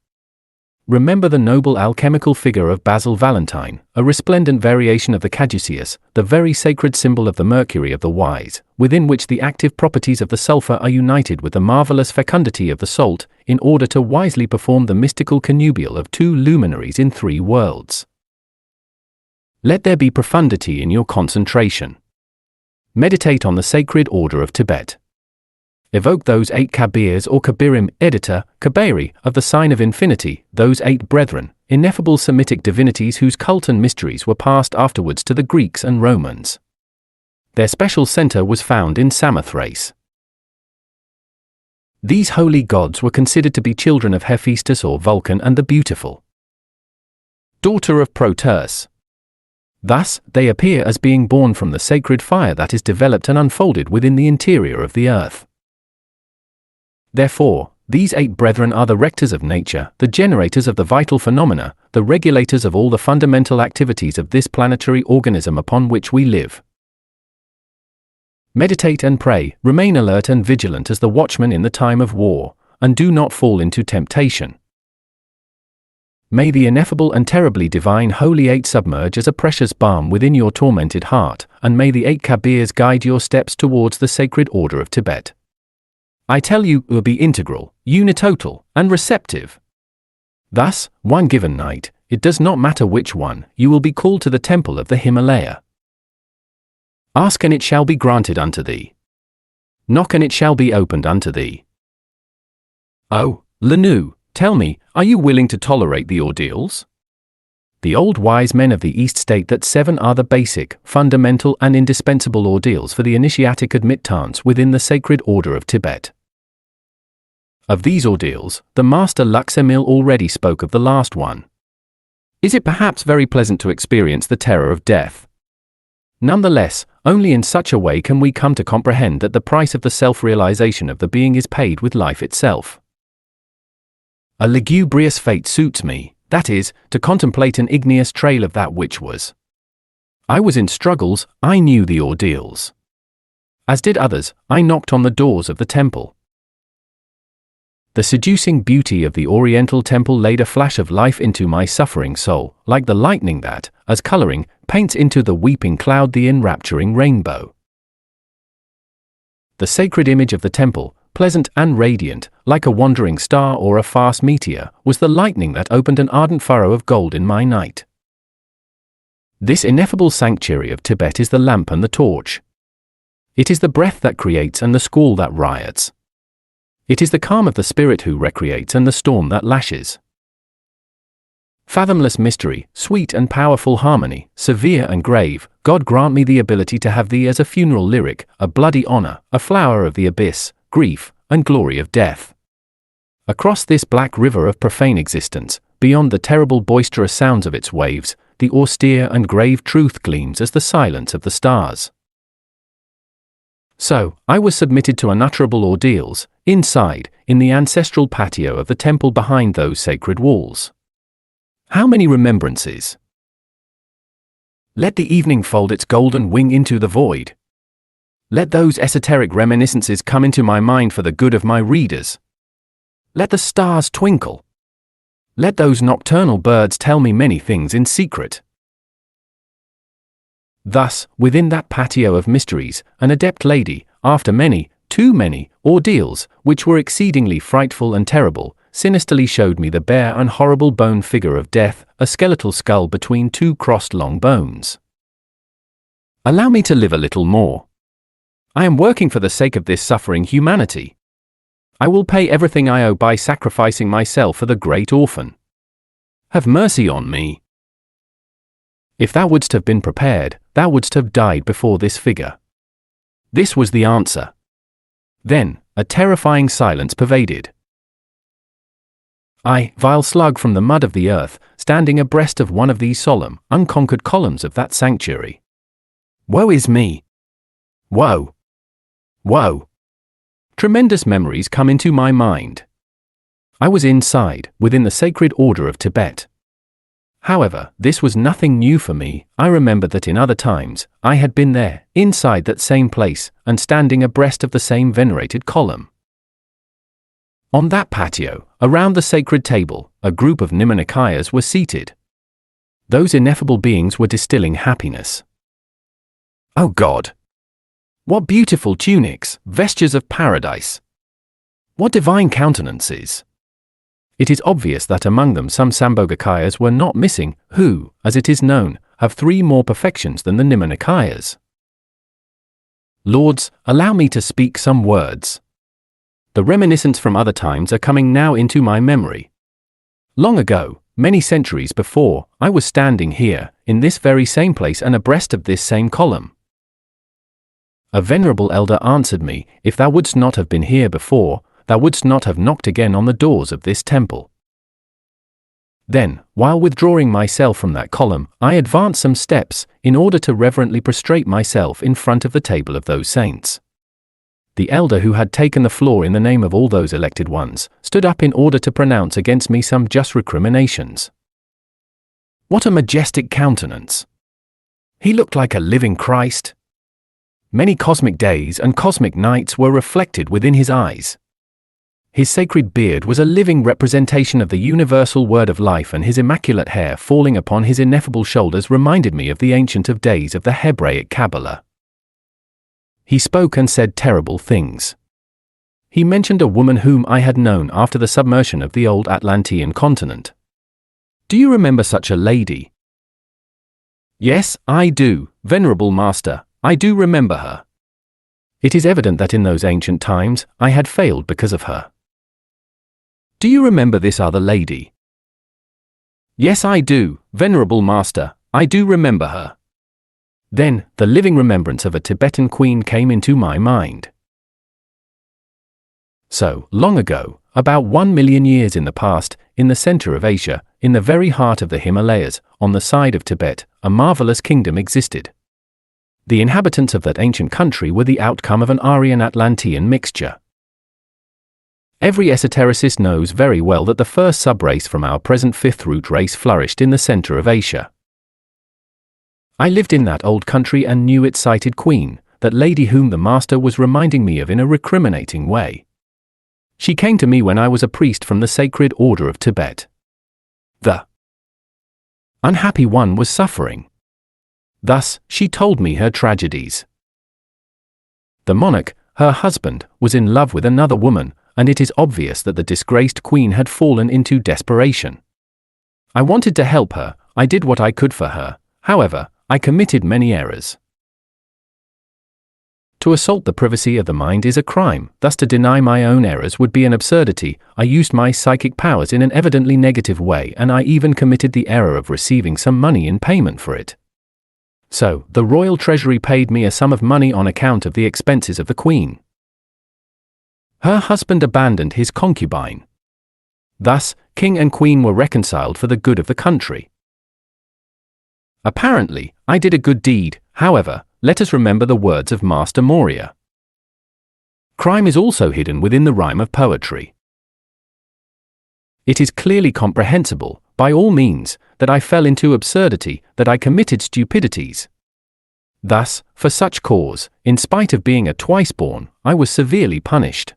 Remember the noble alchemical figure of Basil Valentine, a resplendent variation of the caduceus, the very sacred symbol of the Mercury of the wise, within which the active properties of the sulfur are united with the marvelous fecundity of the salt, in order to wisely perform the mystical connubial of two luminaries in three worlds. Let there be profundity in your concentration. Meditate on the Sacred Order of Tibet. Evoke those 8 Kabirs or Kabirim, editor, Kabiri, of the sign of infinity, those 8 brethren, ineffable Semitic divinities whose cult and mysteries were passed afterwards to the Greeks and Romans. Their special center was found in Samothrace. These holy gods were considered to be children of Hephaestus or Vulcan and the beautiful daughter of Proteus. Thus, they appear as being born from the sacred fire that is developed and unfolded within the interior of the earth. Therefore, these 8 brethren are the rectors of nature, the generators of the vital phenomena, the regulators of all the fundamental activities of this planetary organism upon which we live. Meditate and pray, remain alert and vigilant as the watchman in the time of war, and do not fall into temptation. May the ineffable and terribly divine Holy 8 submerge as a precious balm within your tormented heart, and may the 8 Kabirs guide your steps towards the sacred order of Tibet. I tell you, will be integral, unitotal, and receptive. Thus, one given night, it does not matter which one, you will be called to the temple of the Himalaya. Ask and it shall be granted unto thee. Knock and it shall be opened unto thee. Oh, Lanu, tell me, are you willing to tolerate the ordeals? The old wise men of the East state that 7 are the basic, fundamental and indispensable ordeals for the initiatic admittance within the sacred order of Tibet. Of these ordeals, the Master Luxemil already spoke of the last one. Is it perhaps very pleasant to experience the terror of death? Nonetheless, only in such a way can we come to comprehend that the price of the self-realization of the being is paid with life itself. A lugubrious fate suits me, that is, to contemplate an igneous trail of that which was. I was in struggles, I knew the ordeals. As did others, I knocked on the doors of the temple. The seducing beauty of the Oriental temple laid a flash of life into my suffering soul, like the lightning that, as coloring, paints into the weeping cloud the enrapturing rainbow. The sacred image of the temple, pleasant and radiant, like a wandering star or a fast meteor, was the lightning that opened an ardent furrow of gold in my night. This ineffable sanctuary of Tibet is the lamp and the torch. It is the breath that creates and the squall that riots. It is the calm of the spirit who recreates and the storm that lashes. Fathomless mystery, sweet and powerful harmony, severe and grave, God grant me the ability to have thee as a funeral lyric, a bloody honor, a flower of the abyss, grief, and glory of death. Across this black river of profane existence, beyond the terrible boisterous sounds of its waves, the austere and grave truth gleams as the silence of the stars. So, I was submitted to unutterable ordeals, inside, in the ancestral patio of the temple behind those sacred walls. How many remembrances! Let the evening fold its golden wing into the void. Let those esoteric reminiscences come into my mind for the good of my readers. Let the stars twinkle. Let those nocturnal birds tell me many things in secret. Thus, within that patio of mysteries, an adept lady, after many, too many, ordeals, which were exceedingly frightful and terrible, sinisterly showed me the bare and horrible bone figure of death, a skeletal skull between 2 crossed long bones. Allow me to live a little more. I am working for the sake of this suffering humanity. I will pay everything I owe by sacrificing myself for the great orphan. Have mercy on me. If thou wouldst have been prepared, thou wouldst have died before this figure. This was the answer. Then, a terrifying silence pervaded. I, vile slug from the mud of the earth, standing abreast of one of these solemn, unconquered columns of that sanctuary. Woe is me! Woe! Woe! Tremendous memories come into my mind. I was inside, within the sacred order of Tibet. However, this was nothing new for me. I remembered that in other times, I had been there, inside that same place, and standing abreast of the same venerated column. On that patio, around the sacred table, a group of Niminikayas were seated. Those ineffable beings were distilling happiness. Oh God! What beautiful tunics, vestures of paradise! What divine countenances! It is obvious that among them some Sambhogakayas were not missing, who, as it is known, have 3 more perfections than the Niminikayas. Lords, allow me to speak some words. The reminiscence from other times are coming now into my memory. Long ago, many centuries before, I was standing here, in this very same place and abreast of this same column. A venerable elder answered me, if thou wouldst not have been here before, thou wouldst not have knocked again on the doors of this temple. Then, while withdrawing myself from that column, I advanced some steps, in order to reverently prostrate myself in front of the table of those saints. The elder who had taken the floor in the name of all those elected ones stood up in order to pronounce against me some just recriminations. What a majestic countenance! He looked like a living Christ. Many cosmic days and cosmic nights were reflected within his eyes. His sacred beard was a living representation of the universal word of life, and his immaculate hair falling upon his ineffable shoulders reminded me of the Ancient of Days of the Hebraic Kabbalah. He spoke and said terrible things. He mentioned a woman whom I had known after the submersion of the old Atlantean continent. Do you remember such a lady? Yes, I do, Venerable Master, I do remember her. It is evident that in those ancient times I had failed because of her. Do you remember this other lady? Yes, I do, Venerable Master, I do remember her. Then, the living remembrance of a Tibetan queen came into my mind. So, long ago, about 1 million years in the past, in the center of Asia, in the very heart of the Himalayas, on the side of Tibet, a marvelous kingdom existed. The inhabitants of that ancient country were the outcome of an Aryan-Atlantean mixture. Every esotericist knows very well that the first sub-race from our present fifth root race flourished in the center of Asia. I lived in that old country and knew its sighted queen, that lady whom the master was reminding me of in a recriminating way. She came to me when I was a priest from the sacred order of Tibet. The unhappy one was suffering. Thus, she told me her tragedies. The monarch, her husband, was in love with another woman, and it is obvious that the disgraced queen had fallen into desperation. I wanted to help her, I did what I could for her, however, I committed many errors. To assault the privacy of the mind is a crime, thus to deny my own errors would be an absurdity. I used my psychic powers in an evidently negative way, and I even committed the error of receiving some money in payment for it. So, the royal treasury paid me a sum of money on account of the expenses of the queen. Her husband abandoned his concubine. Thus, king and queen were reconciled for the good of the country. Apparently, I did a good deed, however, let us remember the words of Master Moria. Crime is also hidden within the rhyme of poetry. It is clearly comprehensible, by all means, that I fell into absurdity, that I committed stupidities. Thus, for such cause, in spite of being a twice-born, I was severely punished.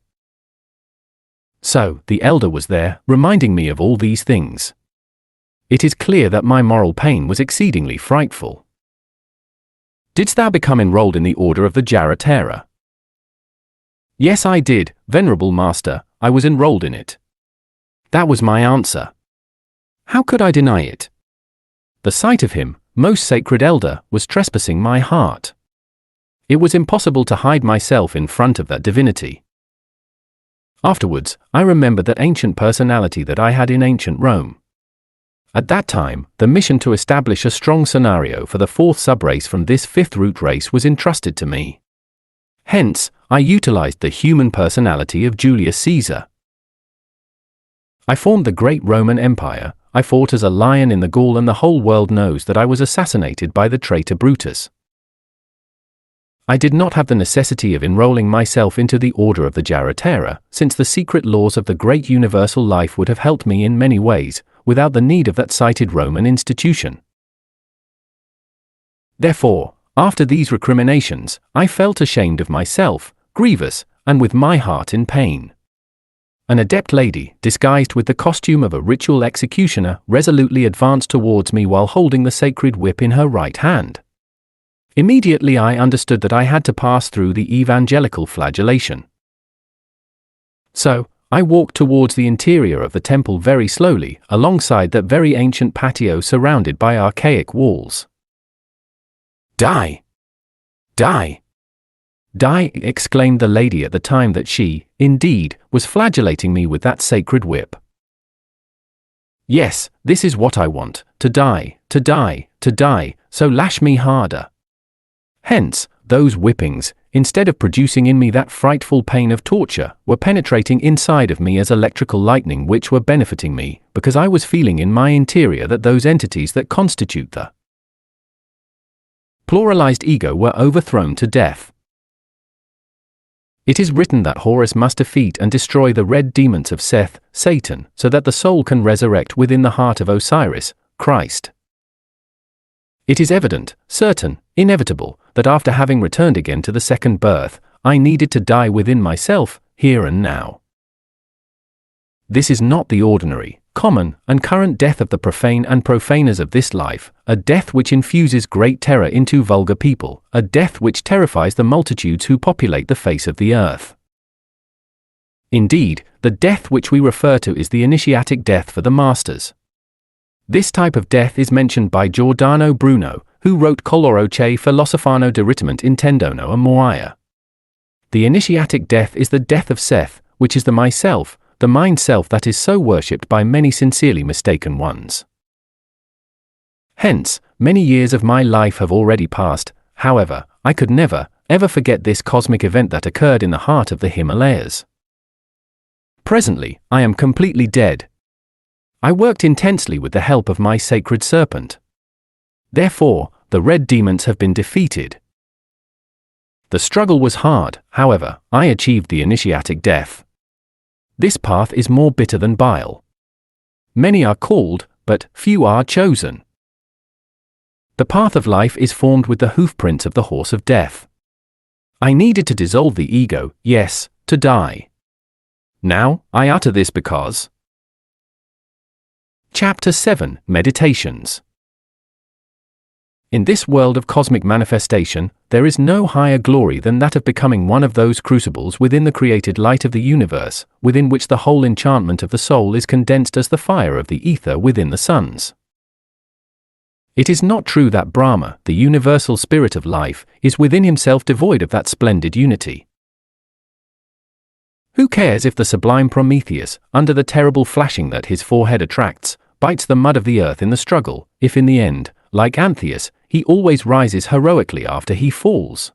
So, the elder was there, reminding me of all these things. It is clear that my moral pain was exceedingly frightful. Didst thou become enrolled in the order of the Jaratera? Yes, I did, Venerable Master, I was enrolled in it. That was my answer. How could I deny it? The sight of him, most sacred elder, was trespassing my heart. It was impossible to hide myself in front of that divinity. Afterwards, I remembered that ancient personality that I had in ancient Rome. At that time, the mission to establish a strong scenario for the fourth subrace from this fifth root race was entrusted to me. Hence, I utilized the human personality of Julius Caesar. I formed the great Roman Empire, I fought as a lion in the Gaul, and the whole world knows that I was assassinated by the traitor Brutus. I did not have the necessity of enrolling myself into the order of the Jaratera, since the secret laws of the great universal life would have helped me in many ways, without the need of that cited Roman institution. Therefore, after these recriminations, I felt ashamed of myself, grievous, and with my heart in pain. An adept lady, disguised with the costume of a ritual executioner, resolutely advanced towards me while holding the sacred whip in her right hand. Immediately I understood that I had to pass through the evangelical flagellation. So, I walked towards the interior of the temple very slowly, alongside that very ancient patio surrounded by archaic walls. Die! Die! Die! Exclaimed the lady at the time that she, indeed, was flagellating me with that sacred whip. Yes, this is what I want, to die, to die, to die, so lash me harder. Hence, those whippings, instead of producing in me that frightful pain of torture, were penetrating inside of me as electrical lightning, which were benefiting me, because I was feeling in my interior that those entities that constitute the pluralized ego were overthrown to death. It is written that Horus must defeat and destroy the red demons of Seth, Satan, so that the soul can resurrect within the heart of Osiris, Christ. It is evident, certain, inevitable, that after having returned again to the second birth, I needed to die within myself, here and now. This is not the ordinary, common, and current death of the profane and profaners of this life, a death which infuses great terror into vulgar people, a death which terrifies the multitudes who populate the face of the earth. Indeed, the death which we refer to is the initiatic death for the masters. This type of death is mentioned by Giordano Bruno, who wrote Coloro che filosofano dirittement intendono a moia. The initiatic death is the death of Seth, which is the myself, the mind self that is so worshipped by many sincerely mistaken ones. Hence, many years of my life have already passed, however, I could never, ever forget this cosmic event that occurred in the heart of the Himalayas. Presently, I am completely dead. I worked intensely with the help of my sacred serpent. Therefore, the red demons have been defeated. The struggle was hard, however, I achieved the initiatic death. This path is more bitter than bile. Many are called, but few are chosen. The path of life is formed with the hoofprints of the horse of death. I needed to dissolve the ego, yes, to die. Now, I utter this because. Chapter 7, Meditations. In this world of cosmic manifestation, there is no higher glory than that of becoming one of those crucibles within the created light of the universe, within which the whole enchantment of the soul is condensed as the fire of the ether within the suns. It is not true that Brahma, the universal spirit of life, is within himself devoid of that splendid unity. Who cares if the sublime Prometheus, under the terrible flashing that his forehead attracts, bites the mud of the earth in the struggle, if in the end, like Antheus, he always rises heroically after he falls?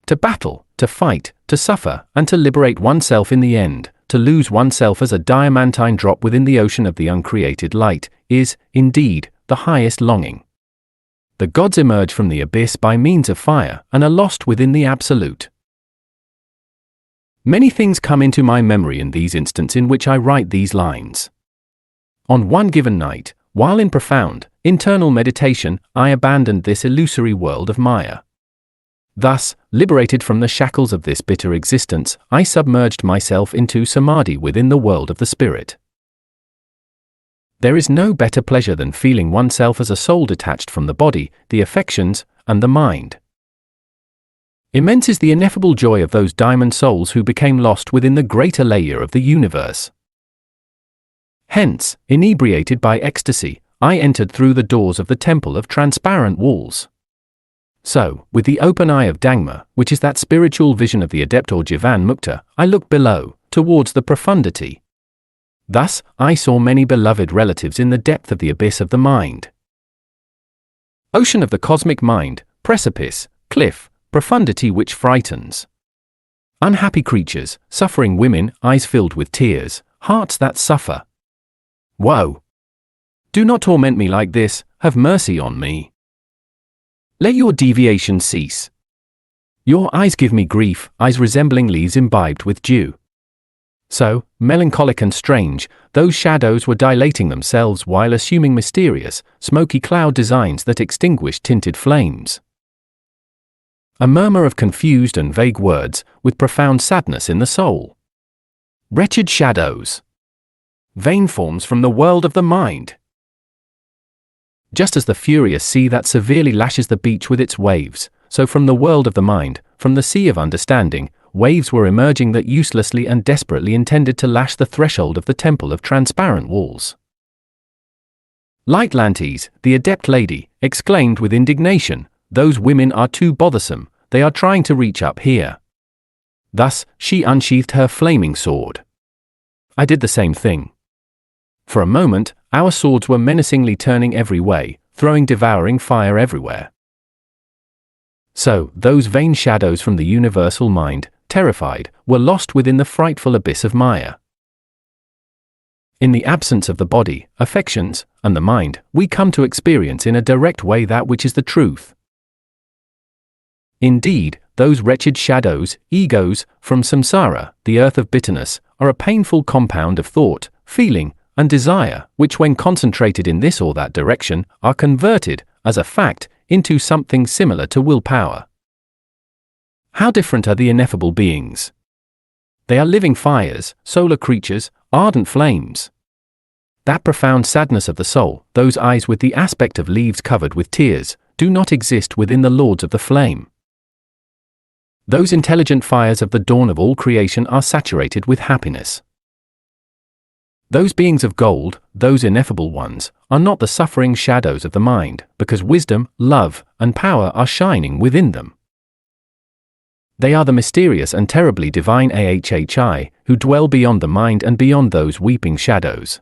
To battle, to fight, to suffer, and to liberate oneself in the end, to lose oneself as a diamantine drop within the ocean of the uncreated light, is, indeed, the highest longing. The gods emerge from the abyss by means of fire and are lost within the absolute. Many things come into my memory in these instants in which I write these lines. On one given night, while in profound, internal meditation, I abandoned this illusory world of Maya. Thus, liberated from the shackles of this bitter existence, I submerged myself into samadhi within the world of the spirit. There is no better pleasure than feeling oneself as a soul detached from the body, the affections, and the mind. Immense is the ineffable joy of those diamond souls who became lost within the greater layer of the universe. Hence, inebriated by ecstasy, I entered through the doors of the temple of transparent walls. So, with the open eye of Dhamma, which is that spiritual vision of the adept or Jivan Mukta, I looked below, towards the profundity. Thus, I saw many beloved relatives in the depth of the abyss of the mind. Ocean of the cosmic mind, precipice, cliff, profundity which frightens. Unhappy creatures, suffering women, eyes filled with tears, hearts that suffer. Woe! Do not torment me like this, have mercy on me. Let your deviation cease. Your eyes give me grief, eyes resembling leaves imbibed with dew. So, melancholic and strange, those shadows were dilating themselves while assuming mysterious, smoky cloud designs that extinguished tinted flames. A murmur of confused and vague words, with profound sadness in the soul. Wretched shadows. Vain forms from the world of the mind. Just as the furious sea that severely lashes the beach with its waves, so from the world of the mind, from the sea of understanding, waves were emerging that uselessly and desperately intended to lash the threshold of the temple of transparent walls. Lightlantes, the adept lady, exclaimed with indignation, "Those women are too bothersome, they are trying to reach up here." Thus, she unsheathed her flaming sword. I did the same thing. For a moment, our swords were menacingly turning every way, throwing devouring fire everywhere. So, those vain shadows from the universal mind, terrified, were lost within the frightful abyss of Maya. In the absence of the body, affections, and the mind, we come to experience in a direct way that which is the truth. Indeed, those wretched shadows, egos, from samsara, the earth of bitterness, are a painful compound of thought, feeling, and desire, which when concentrated in this or that direction, are converted, as a fact, into something similar to willpower. How different are the ineffable beings? They are living fires, solar creatures, ardent flames. That profound sadness of the soul, those eyes with the aspect of leaves covered with tears, do not exist within the lords of the flame. Those intelligent fires of the dawn of all creation are saturated with happiness. Those beings of gold, those ineffable ones, are not the suffering shadows of the mind, because wisdom, love, and power are shining within them. They are the mysterious and terribly divine AHHI, who dwell beyond the mind and beyond those weeping shadows.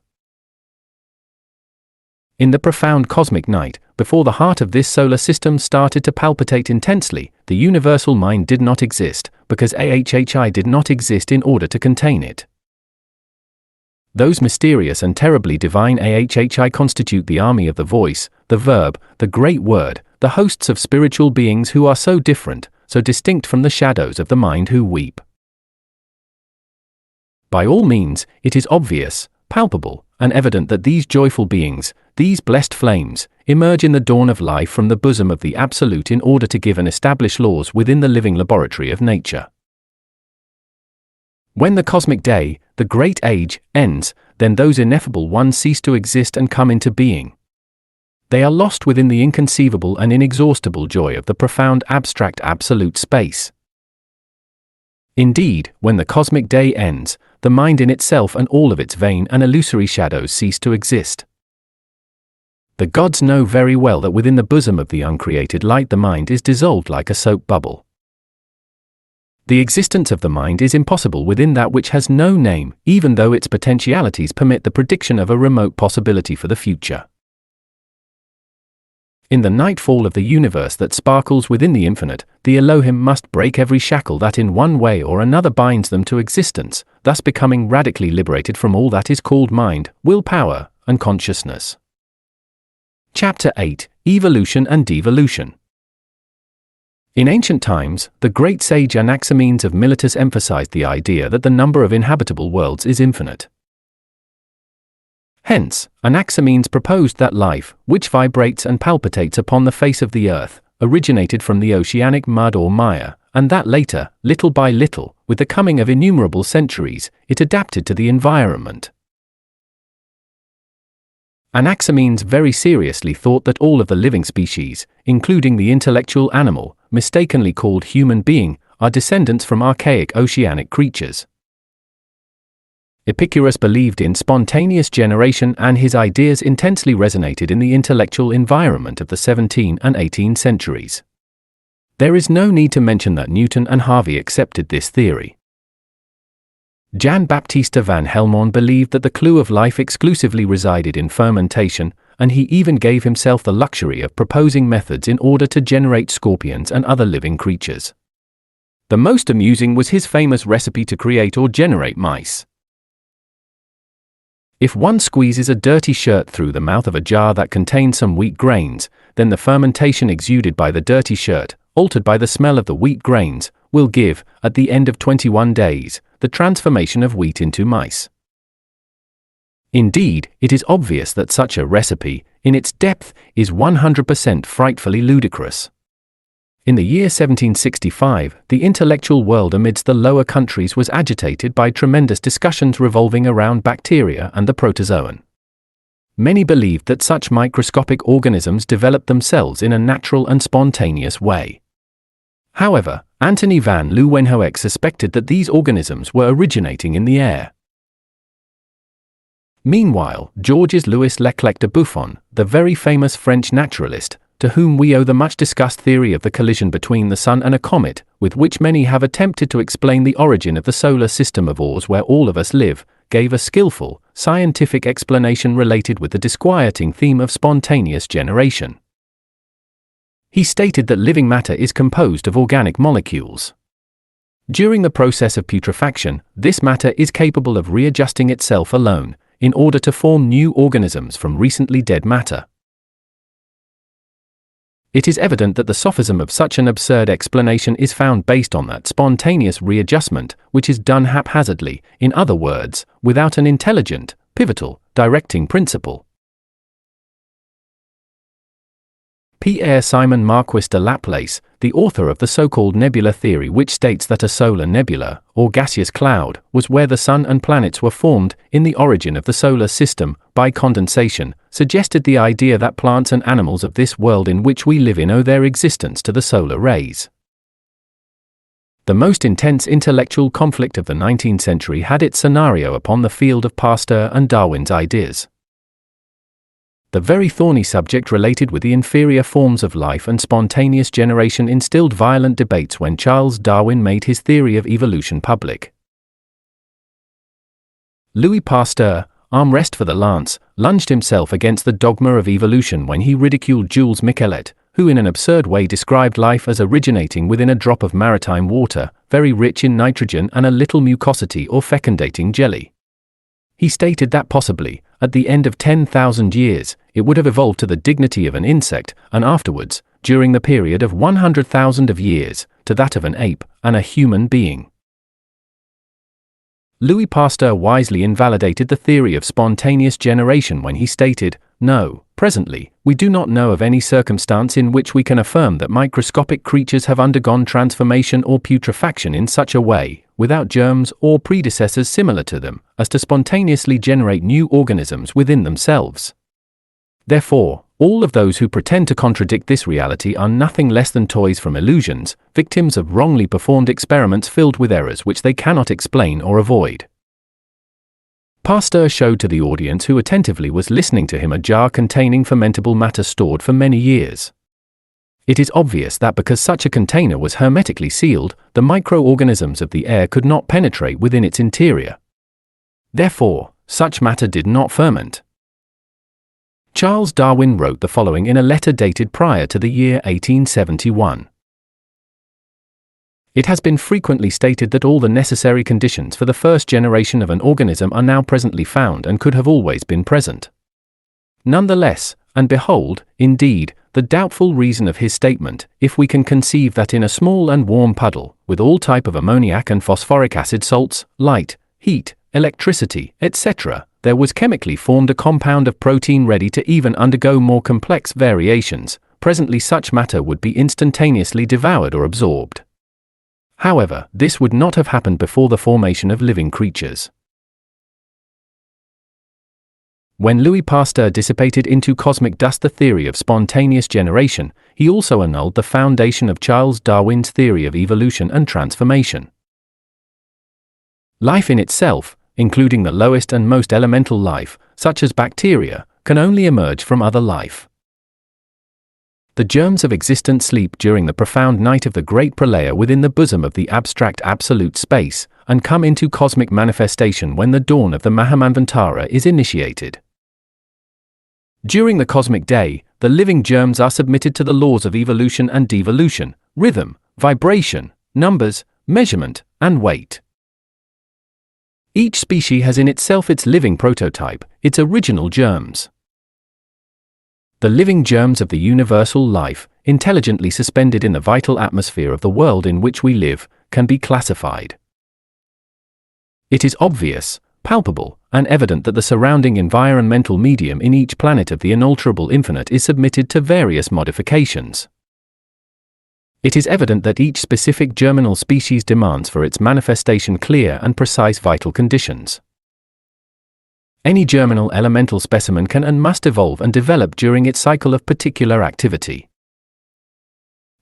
In the profound cosmic night, before the heart of this solar system started to palpitate intensely, the universal mind did not exist, because AHHI did not exist in order to contain it. Those mysterious and terribly divine AHHI constitute the army of the voice, the verb, the great word, the hosts of spiritual beings who are so different, so distinct from the shadows of the mind who weep. By all means, it is obvious, palpable, and evident that these joyful beings, these blessed flames, emerge in the dawn of life from the bosom of the Absolute in order to give and establish laws within the living laboratory of nature. When the cosmic day, the great age, ends, then those ineffable ones cease to exist and come into being. They are lost within the inconceivable and inexhaustible joy of the profound abstract absolute space. Indeed, when the cosmic day ends, the mind in itself and all of its vain and illusory shadows cease to exist. The gods know very well that within the bosom of the uncreated light the mind is dissolved like a soap bubble. The existence of the mind is impossible within that which has no name, even though its potentialities permit the prediction of a remote possibility for the future. In the nightfall of the universe that sparkles within the infinite, the Elohim must break every shackle that in one way or another binds them to existence, thus becoming radically liberated from all that is called mind, willpower, and consciousness. Chapter 8: Evolution and Devolution. In ancient times, the great sage Anaximenes of Miletus emphasized the idea that the number of inhabitable worlds is infinite. Hence, Anaximenes proposed that life, which vibrates and palpitates upon the face of the earth, originated from the oceanic mud or mire, and that later, little by little, with the coming of innumerable centuries, it adapted to the environment. Anaximenes very seriously thought that all of the living species, including the intellectual animal, mistakenly called human being, are descendants from archaic oceanic creatures. Epicurus believed in spontaneous generation, and his ideas intensely resonated in the intellectual environment of the 17th and 18th centuries. There is no need to mention that Newton and Harvey accepted this theory. Jan Baptista van Helmont believed that the clue of life exclusively resided in fermentation, and he even gave himself the luxury of proposing methods in order to generate scorpions and other living creatures. The most amusing was his famous recipe to create or generate mice. If one squeezes a dirty shirt through the mouth of a jar that contains some wheat grains, then the fermentation exuded by the dirty shirt, altered by the smell of the wheat grains, will give, at the end of 21 days, the transformation of wheat into mice. Indeed, it is obvious that such a recipe, in its depth, is 100% frightfully ludicrous. In the year 1765, the intellectual world amidst the lower countries was agitated by tremendous discussions revolving around bacteria and the protozoan. Many believed that such microscopic organisms developed themselves in a natural and spontaneous way. However, Antony van Leeuwenhoek suspected that these organisms were originating in the air. Meanwhile, Georges Louis Leclerc de Buffon, the very famous French naturalist, to whom we owe the much-discussed theory of the collision between the Sun and a comet, with which many have attempted to explain the origin of the solar system of ours where all of us live, gave a skillful, scientific explanation related with the disquieting theme of spontaneous generation. He stated that living matter is composed of organic molecules. During the process of putrefaction, this matter is capable of readjusting itself alone, in order to form new organisms from recently dead matter. It is evident that the sophism of such an absurd explanation is found based on that spontaneous readjustment which is done haphazardly, in other words, without an intelligent, pivotal, directing principle. Pierre Simon Marquis de Laplace, the author of the so-called nebula theory, which states that a solar nebula, or gaseous cloud, was where the sun and planets were formed, in the origin of the solar system, by condensation, suggested the idea that plants and animals of this world in which we live in owe their existence to the solar rays. The most intense intellectual conflict of the 19th century had its scenario upon the field of Pasteur and Darwin's ideas. The very thorny subject related with the inferior forms of life and spontaneous generation instilled violent debates when Charles Darwin made his theory of evolution public. Louis Pasteur, armrest for the lance, lunged himself against the dogma of evolution when he ridiculed Jules Michelet, who in an absurd way described life as originating within a drop of maritime water, very rich in nitrogen and a little mucosity or fecundating jelly. He stated that possibly, at the end of 10,000 years, it would have evolved to the dignity of an insect, and afterwards, during the period of 100,000 of years, to that of an ape and a human being. Louis Pasteur wisely invalidated the theory of spontaneous generation when he stated, "No, presently, we do not know of any circumstance in which we can affirm that microscopic creatures have undergone transformation or putrefaction in such a way, without germs or predecessors similar to them, as to spontaneously generate new organisms within themselves. Therefore, all of those who pretend to contradict this reality are nothing less than toys from illusions, victims of wrongly performed experiments filled with errors which they cannot explain or avoid." Pasteur showed to the audience who attentively was listening to him a jar containing fermentable matter stored for many years. It is obvious that because such a container was hermetically sealed, the microorganisms of the air could not penetrate within its interior. Therefore, such matter did not ferment. Charles Darwin wrote the following in a letter dated prior to the year 1871. It has been frequently stated that all the necessary conditions for the first generation of an organism are now presently found and could have always been present. Nonetheless, and behold, indeed, the doubtful reason of his statement, if we can conceive that in a small and warm puddle, with all type of ammoniac and phosphoric acid salts, light, heat, electricity, etc., there was chemically formed a compound of protein ready to even undergo more complex variations, presently such matter would be instantaneously devoured or absorbed. However, this would not have happened before the formation of living creatures. When Louis Pasteur dissipated into cosmic dust the theory of spontaneous generation, he also annulled the foundation of Charles Darwin's theory of evolution and transformation. Life in itself, including the lowest and most elemental life, such as bacteria, can only emerge from other life. The germs of existence sleep during the profound night of the great pralaya within the bosom of the abstract absolute space, and come into cosmic manifestation when the dawn of the Mahamanvantara is initiated. During the cosmic day, the living germs are submitted to the laws of evolution and devolution, rhythm, vibration, numbers, measurement, and weight. Each species has in itself its living prototype, its original germs. The living germs of the universal life, intelligently suspended in the vital atmosphere of the world in which we live, can be classified. It is obvious, palpable, and evident that the surrounding environmental medium in each planet of the unalterable infinite is submitted to various modifications. It is evident that each specific germinal species demands for its manifestation clear and precise vital conditions. Any germinal elemental specimen can and must evolve and develop during its cycle of particular activity.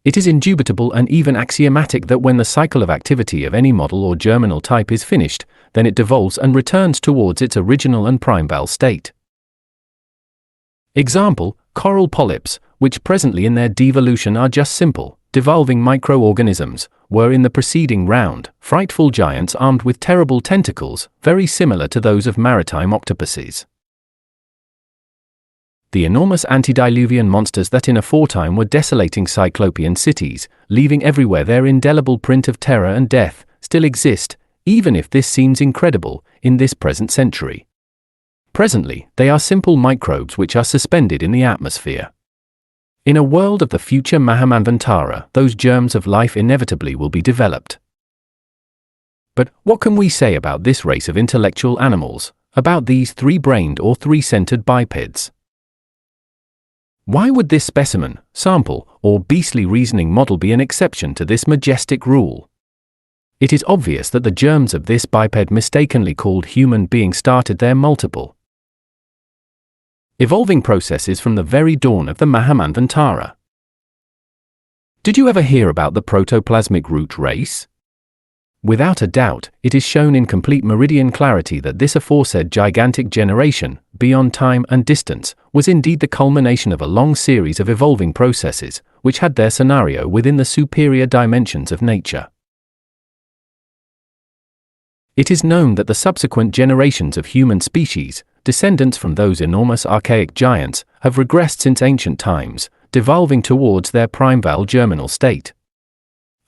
It is indubitable and even axiomatic that when the cycle of activity of any model or germinal type is finished, then it devolves and returns towards its original and primeval state. Example, coral polyps, which presently in their devolution are just simple, devolving microorganisms, were in the preceding round, frightful giants armed with terrible tentacles, very similar to those of maritime octopuses. The enormous antediluvian monsters that in aforetime were desolating cyclopean cities, leaving everywhere their indelible print of terror and death, still exist, even if this seems incredible, in this present century. Presently, they are simple microbes which are suspended in the atmosphere. In a world of the future Mahamanvantara, those germs of life inevitably will be developed. But what can we say about this race of intellectual animals, about these three-brained or three-centered bipeds? Why would this specimen, sample, or beastly reasoning model be an exception to this majestic rule? It is obvious that the germs of this biped mistakenly called human being started their multiple evolving processes from the very dawn of the Mahamanvantara. Did you ever hear about the protoplasmic root race? Without a doubt, it is shown in complete meridian clarity that this aforesaid gigantic generation, beyond time and distance, was indeed the culmination of a long series of evolving processes, which had their scenario within the superior dimensions of nature. It is known that the subsequent generations of human species, descendants from those enormous archaic giants, have regressed since ancient times, devolving towards their primeval germinal state.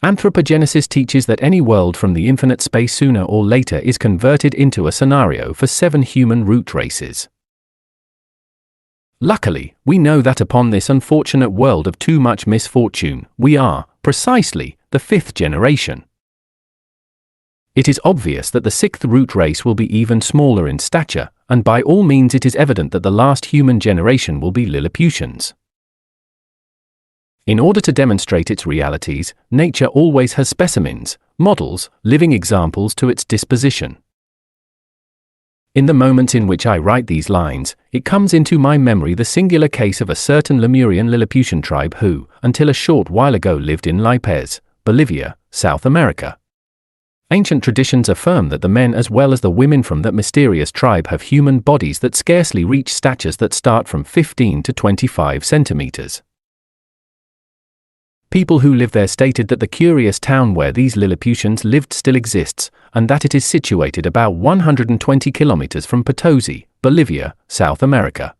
Anthropogenesis teaches that any world from the infinite space sooner or later is converted into a scenario for 7 human root races. Luckily, we know that upon this unfortunate world of too much misfortune, we are, precisely, the 5th generation. It is obvious that the 6th root race will be even smaller in stature, and by all means it is evident that the last human generation will be Lilliputians. In order to demonstrate its realities, nature always has specimens, models, living examples to its disposition. In the moments in which I write these lines, it comes into my memory the singular case of a certain Lemurian Lilliputian tribe who, until a short while ago, lived in Lipez, Bolivia, South America. Ancient traditions affirm that the men as well as the women from that mysterious tribe have human bodies that scarcely reach statures that start from 15 to 25 centimeters. People who live there stated that the curious town where these Lilliputians lived still exists, and that it is situated about 120 kilometers from Potosi, Bolivia, South America.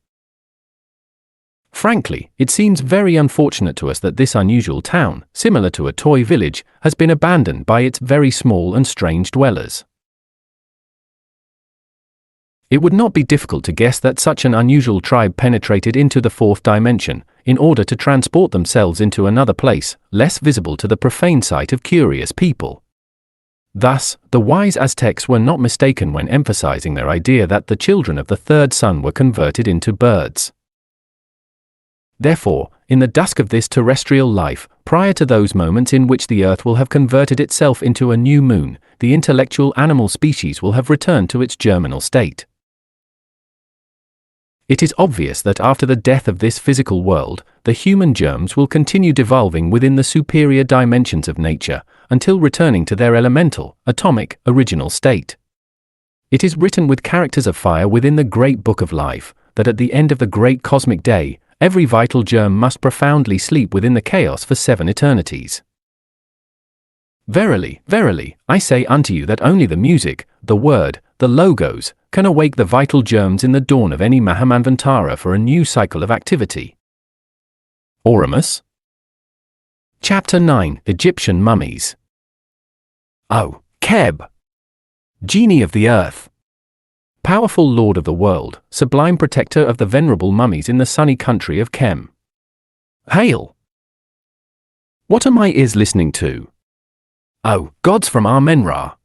Frankly, it seems very unfortunate to us that this unusual town, similar to a toy village, has been abandoned by its very small and strange dwellers. It would not be difficult to guess that such an unusual tribe penetrated into the 4th dimension, in order to transport themselves into another place, less visible to the profane sight of curious people. Thus, the wise Aztecs were not mistaken when emphasizing their idea that the children of the 3rd sun were converted into birds. Therefore, in the dusk of this terrestrial life, prior to those moments in which the earth will have converted itself into a new moon, the intellectual animal species will have returned to its germinal state. It is obvious that after the death of this physical world, the human germs will continue devolving within the superior dimensions of nature, until returning to their elemental, atomic, original state. It is written with characters of fire within the great book of life, that at the end of the great cosmic day, every vital germ must profoundly sleep within the chaos for 7 eternities. Verily, verily, I say unto you that only the music, the word, the logos, can awake the vital germs in the dawn of any Mahamanvantara for a new cycle of activity. Oramus. Chapter 9, Egyptian Mummies. O, Keb! Genie of the earth! Powerful lord of the world, sublime protector of the venerable mummies in the sunny country of Kem. Hail! What are my ears listening to? Oh, gods from Amenra!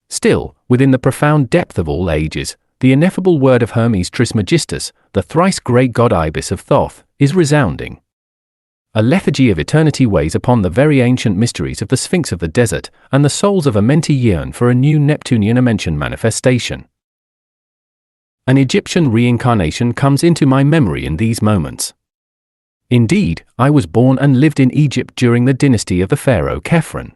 Still, within the profound depth of all ages, the ineffable word of Hermes Trismegistus, the thrice great god Ibis of Thoth, is resounding. A lethargy of eternity weighs upon the very ancient mysteries of the Sphinx of the desert, and the souls of Amenti yearn for a new Neptunian Amention manifestation. An Egyptian reincarnation comes into my memory in these moments. Indeed, I was born and lived in Egypt during the dynasty of the pharaoh Khephren.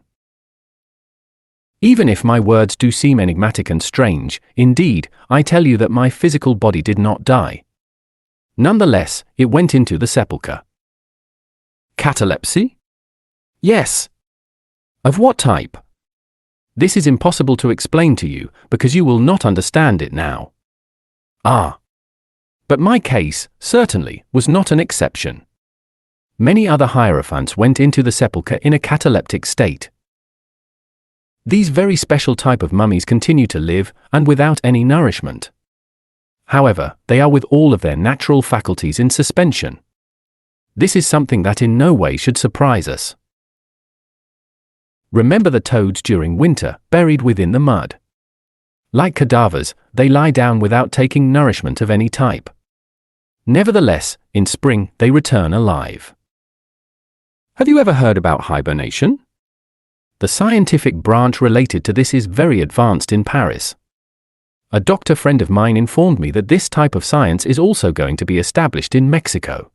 Even if my words do seem enigmatic and strange, indeed, I tell you that my physical body did not die. Nonetheless, it went into the sepulchre. Catalepsy? Yes. Of what type? This is impossible to explain to you, because you will not understand it now. Ah. But my case, certainly, was not an exception. Many other hierophants went into the sepulchre in a cataleptic state. These very special type of mummies continue to live, and without any nourishment. However, they are with all of their natural faculties in suspension. This is something that in no way should surprise us. Remember the toads during winter, buried within the mud. Like cadavers, they lie down without taking nourishment of any type. Nevertheless, in spring, they return alive. Have you ever heard about hibernation? The scientific branch related to this is very advanced in Paris. A doctor friend of mine informed me that this type of science is also going to be established in Mexico.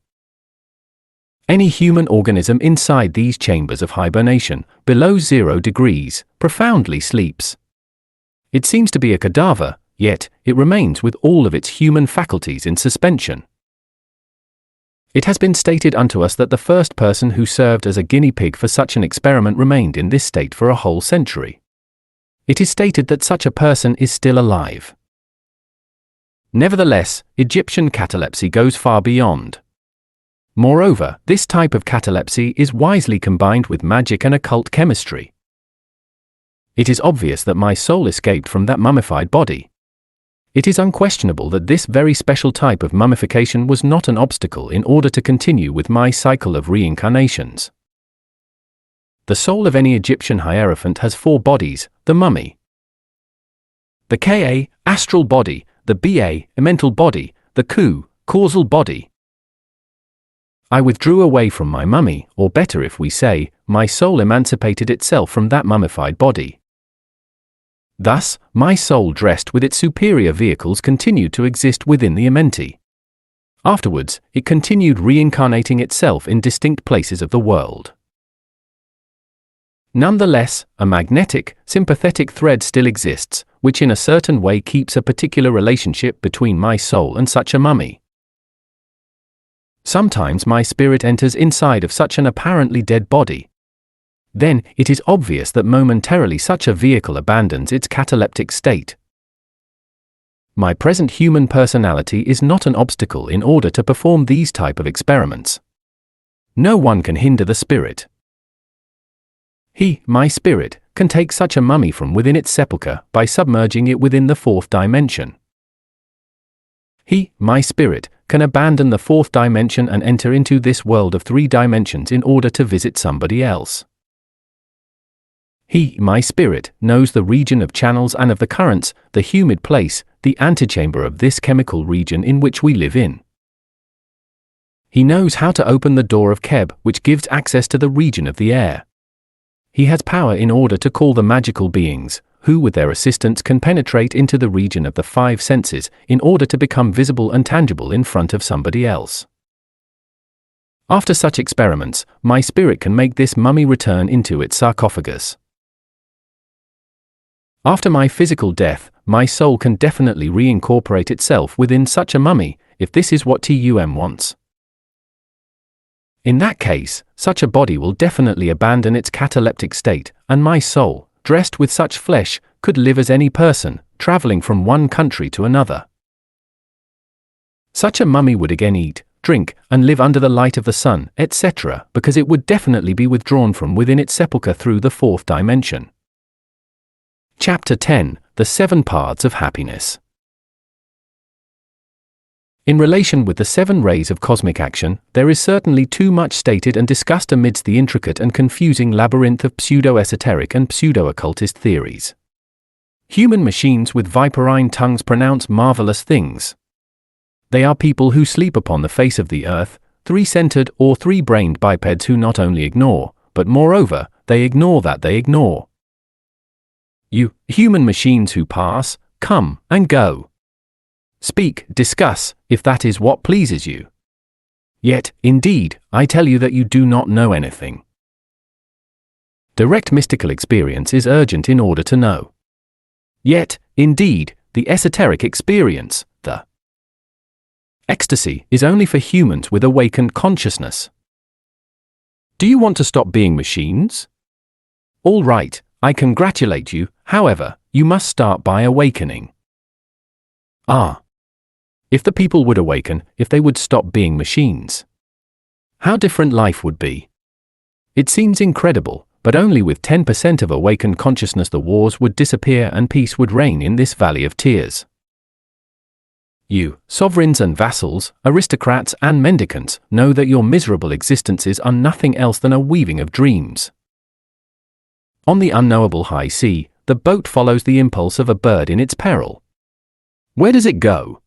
Any human organism inside these chambers of hibernation, below 0 degrees, profoundly sleeps. It seems to be a cadaver, yet it remains with all of its human faculties in suspension. It has been stated unto us that the first person who served as a guinea pig for such an experiment remained in this state for a whole century. It is stated that such a person is still alive. Nevertheless, Egyptian catalepsy goes far beyond. Moreover, this type of catalepsy is wisely combined with magic and occult chemistry. It is obvious that my soul escaped from that mummified body. It is unquestionable that this very special type of mummification was not an obstacle in order to continue with my cycle of reincarnations. The soul of any Egyptian hierophant has 4 bodies: the mummy, the Ka, astral body, the Ba, mental body, the Ku, causal body. I withdrew away from my mummy, or better if we say, my soul emancipated itself from that mummified body. Thus, my soul dressed with its superior vehicles continued to exist within the Amenti. Afterwards, it continued reincarnating itself in distinct places of the world. Nonetheless, a magnetic, sympathetic thread still exists, which in a certain way keeps a particular relationship between my soul and such a mummy. Sometimes my spirit enters inside of such an apparently dead body. Then, it is obvious that momentarily such a vehicle abandons its cataleptic state. My present human personality is not an obstacle in order to perform these type of experiments. No one can hinder the spirit. He, my spirit, can take such a mummy from within its sepulchre by submerging it within the 4th dimension. He, my spirit, can abandon the 4th dimension and enter into this world of 3 dimensions in order to visit somebody else. He, my spirit, knows the region of channels and of the currents, the humid place, the antechamber of this chemical region in which we live in. He knows how to open the door of Keb, which gives access to the region of the air. He has power in order to call the magical beings, who with their assistance can penetrate into the region of the 5 senses in order to become visible and tangible in front of somebody else. After such experiments, my spirit can make this mummy return into its sarcophagus. After my physical death, my soul can definitely reincorporate itself within such a mummy, if this is what TUM wants. In that case, such a body will definitely abandon its cataleptic state, and my soul, dressed with such flesh, could live as any person, traveling from one country to another. Such a mummy would again eat, drink, and live under the light of the sun, etc., because it would definitely be withdrawn from within its sepulchre through the 4th dimension. Chapter 10: The 7 Paths of Happiness. In relation with the 7 rays of cosmic action, there is certainly too much stated and discussed amidst the intricate and confusing labyrinth of pseudo-esoteric and pseudo-occultist theories. Human machines with viperine tongues pronounce marvelous things. They are people who sleep upon the face of the earth, 3-centered or 3-brained bipeds who not only ignore, but moreover, they ignore that they ignore. You, human machines who pass, come, and go. Speak, discuss, if that is what pleases you. Yet, indeed, I tell you that you do not know anything. Direct mystical experience is urgent in order to know. Yet, indeed, the esoteric experience, the ecstasy, is only for humans with awakened consciousness. Do you want to stop being machines? All right, I congratulate you, however, you must start by awakening. If the people would awaken, if they would stop being machines, how different life would be. It seems incredible, but only with 10% of awakened consciousness the wars would disappear and peace would reign in this valley of tears. You, sovereigns and vassals, aristocrats and mendicants, know that your miserable existences are nothing else than a weaving of dreams. On the unknowable high sea, the boat follows the impulse of a bird in its peril. Where does it go?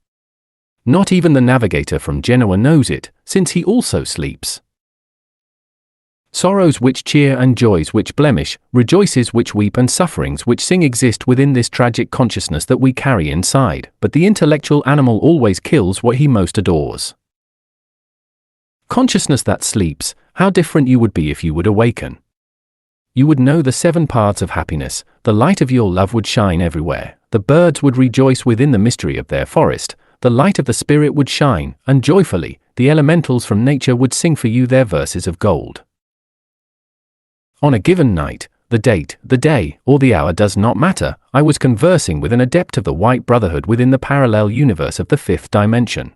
Not even the navigator from Genoa knows it, since he also sleeps. Sorrows which cheer and joys which blemish, rejoices which weep and sufferings which sing exist within this tragic consciousness that we carry inside, but the intellectual animal always kills what he most adores. Consciousness that sleeps, how different you would be if you would awaken. You would know the 7 paths of happiness, the light of your love would shine everywhere, the birds would rejoice within the mystery of their forest, the light of the spirit would shine, and joyfully, the elementals from nature would sing for you their verses of gold. On a given night, the date, the day, or the hour does not matter, I was conversing with an adept of the White Brotherhood within the parallel universe of the 5th dimension.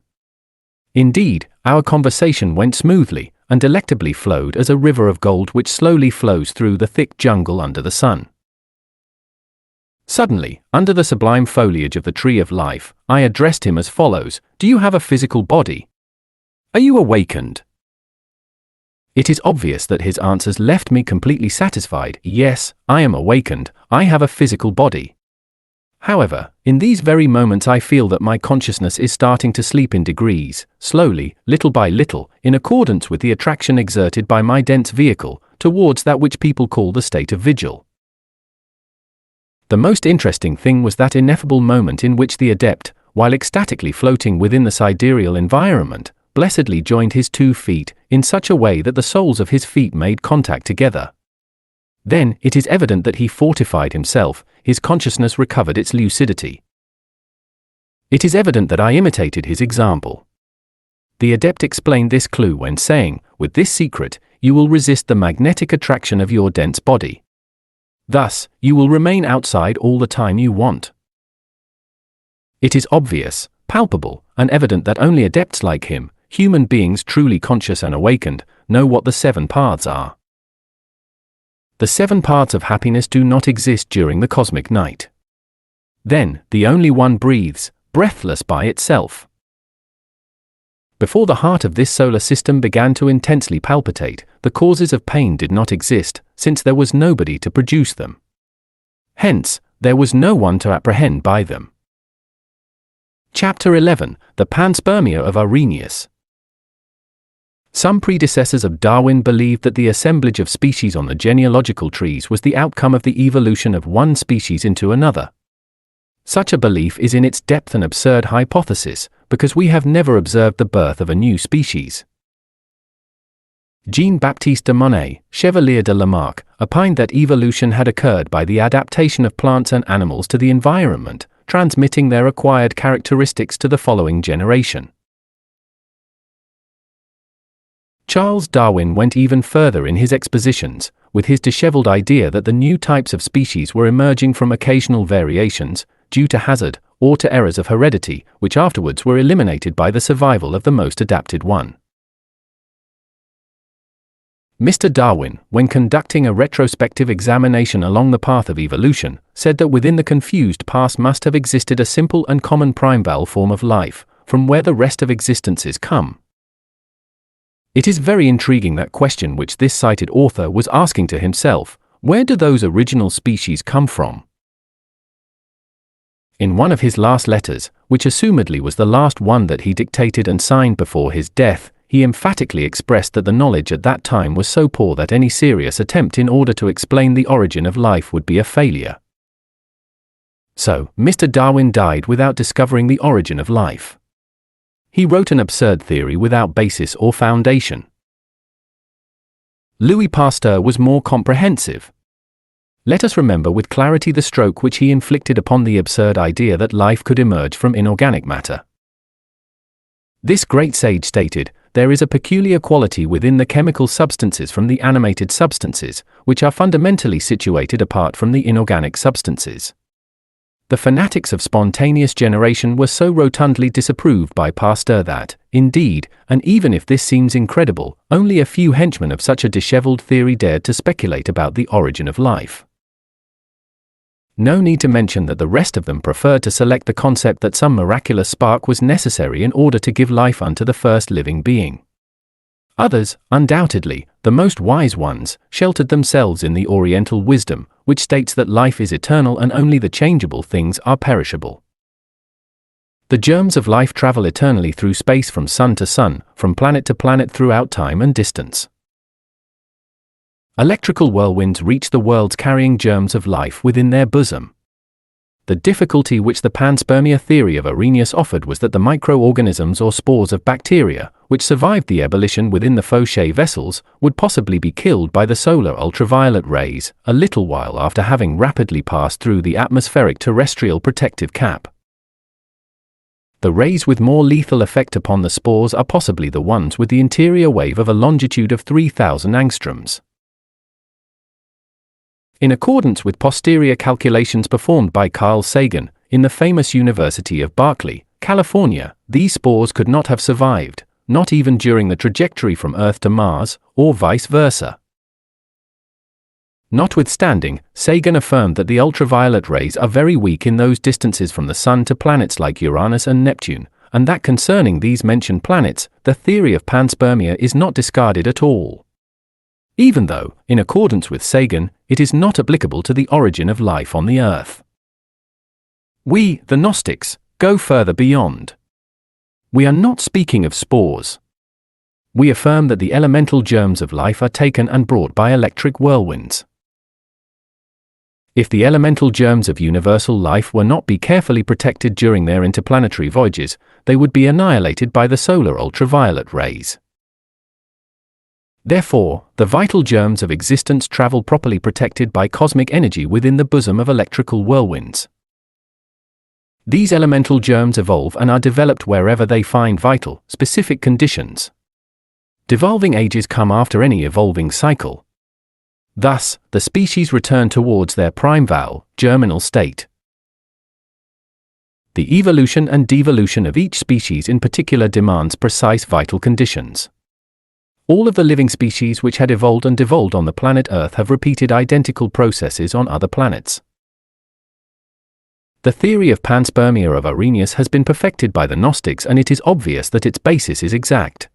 Indeed, our conversation went smoothly, and delectably flowed as a river of gold which slowly flows through the thick jungle under the sun. Suddenly, under the sublime foliage of the tree of life, I addressed him as follows: Do you have a physical body? Are you awakened? It is obvious that his answers left me completely satisfied. Yes, I am awakened, I have a physical body. However, in these very moments I feel that my consciousness is starting to sleep in degrees, slowly, little by little, in accordance with the attraction exerted by my dense vehicle, towards that which people call the state of vigil. The most interesting thing was that ineffable moment in which the adept, while ecstatically floating within the sidereal environment, blessedly joined his 2 feet, in such a way that the soles of his feet made contact together. Then, it is evident that he fortified himself, his consciousness recovered its lucidity. It is evident that I imitated his example. The adept explained this clue when saying, with this secret, you will resist the magnetic attraction of your dense body. Thus, you will remain outside all the time you want. It is obvious, palpable, and evident that only adepts like him, human beings truly conscious and awakened, know what the 7 paths are. The 7 paths of happiness do not exist during the cosmic night. Then, the only one breathes, breathless by itself. Before the heart of this solar system began to intensely palpitate, the causes of pain did not exist, since there was nobody to produce them. Hence, there was no one to apprehend by them. Chapter 11, The Panspermia of Arrhenius. Some predecessors of Darwin believed that the assemblage of species on the genealogical trees was the outcome of the evolution of one species into another. Such a belief is in its depth an absurd hypothesis, because we have never observed the birth of a new species. Jean-Baptiste de Monnet, Chevalier de Lamarck, opined that evolution had occurred by the adaptation of plants and animals to the environment, transmitting their acquired characteristics to the following generation. Charles Darwin went even further in his expositions, with his disheveled idea that the new types of species were emerging from occasional variations, due to hazard, or to errors of heredity, which afterwards were eliminated by the survival of the most adapted one. Mr. Darwin, when conducting a retrospective examination along the path of evolution, said that within the confused past must have existed a simple and common primeval form of life, from where the rest of existences come. It is very intriguing that question which this cited author was asking to himself: where do those original species come from? In one of his last letters, which assumedly was the last one that he dictated and signed before his death, he emphatically expressed that the knowledge at that time was so poor that any serious attempt in order to explain the origin of life would be a failure. So, Mr. Darwin died without discovering the origin of life. He wrote an absurd theory without basis or foundation. Louis Pasteur was more comprehensive. Let us remember with clarity the stroke which he inflicted upon the absurd idea that life could emerge from inorganic matter. This great sage stated, there is a peculiar quality within the chemical substances from the animated substances, which are fundamentally situated apart from the inorganic substances. The fanatics of spontaneous generation were so rotundly disapproved by Pasteur that, indeed, and even if this seems incredible, only a few henchmen of such a disheveled theory dared to speculate about the origin of life. No need to mention that the rest of them preferred to select the concept that some miraculous spark was necessary in order to give life unto the first living being. Others, undoubtedly, the most wise ones, sheltered themselves in the Oriental wisdom, which states that life is eternal and only the changeable things are perishable. The germs of life travel eternally through space from sun to sun, from planet to planet throughout time and distance. Electrical whirlwinds reach the worlds carrying germs of life within their bosom. The difficulty which the panspermia theory of Arrhenius offered was that the microorganisms or spores of bacteria, which survived the ebullition within the Fauché vessels, would possibly be killed by the solar ultraviolet rays, a little while after having rapidly passed through the atmospheric terrestrial protective cap. The rays with more lethal effect upon the spores are possibly the ones with the interior wave of a longitude of 3,000 angstroms. In accordance with posterior calculations performed by Carl Sagan, in the famous University of Berkeley, California, these spores could not have survived, not even during the trajectory from Earth to Mars, or vice versa. Notwithstanding, Sagan affirmed that the ultraviolet rays are very weak in those distances from the Sun to planets like Uranus and Neptune, and that concerning these mentioned planets, the theory of panspermia is not discarded at all. Even though, in accordance with Sagan, it is not applicable to the origin of life on the Earth. We, the Gnostics, go further beyond. We are not speaking of spores. We affirm that the elemental germs of life are taken and brought by electric whirlwinds. If the elemental germs of universal life were not be carefully protected during their interplanetary voyages, they would be annihilated by the solar ultraviolet rays. Therefore, the vital germs of existence travel properly protected by cosmic energy within the bosom of electrical whirlwinds. These elemental germs evolve and are developed wherever they find vital, specific conditions. Devolving ages come after any evolving cycle. Thus, the species return towards their primeval, germinal state. The evolution and devolution of each species in particular demands precise vital conditions. All of the living species which had evolved and devolved on the planet Earth have repeated identical processes on other planets. The theory of panspermia of Arrhenius has been perfected by the Gnostics, and it is obvious that its basis is exact.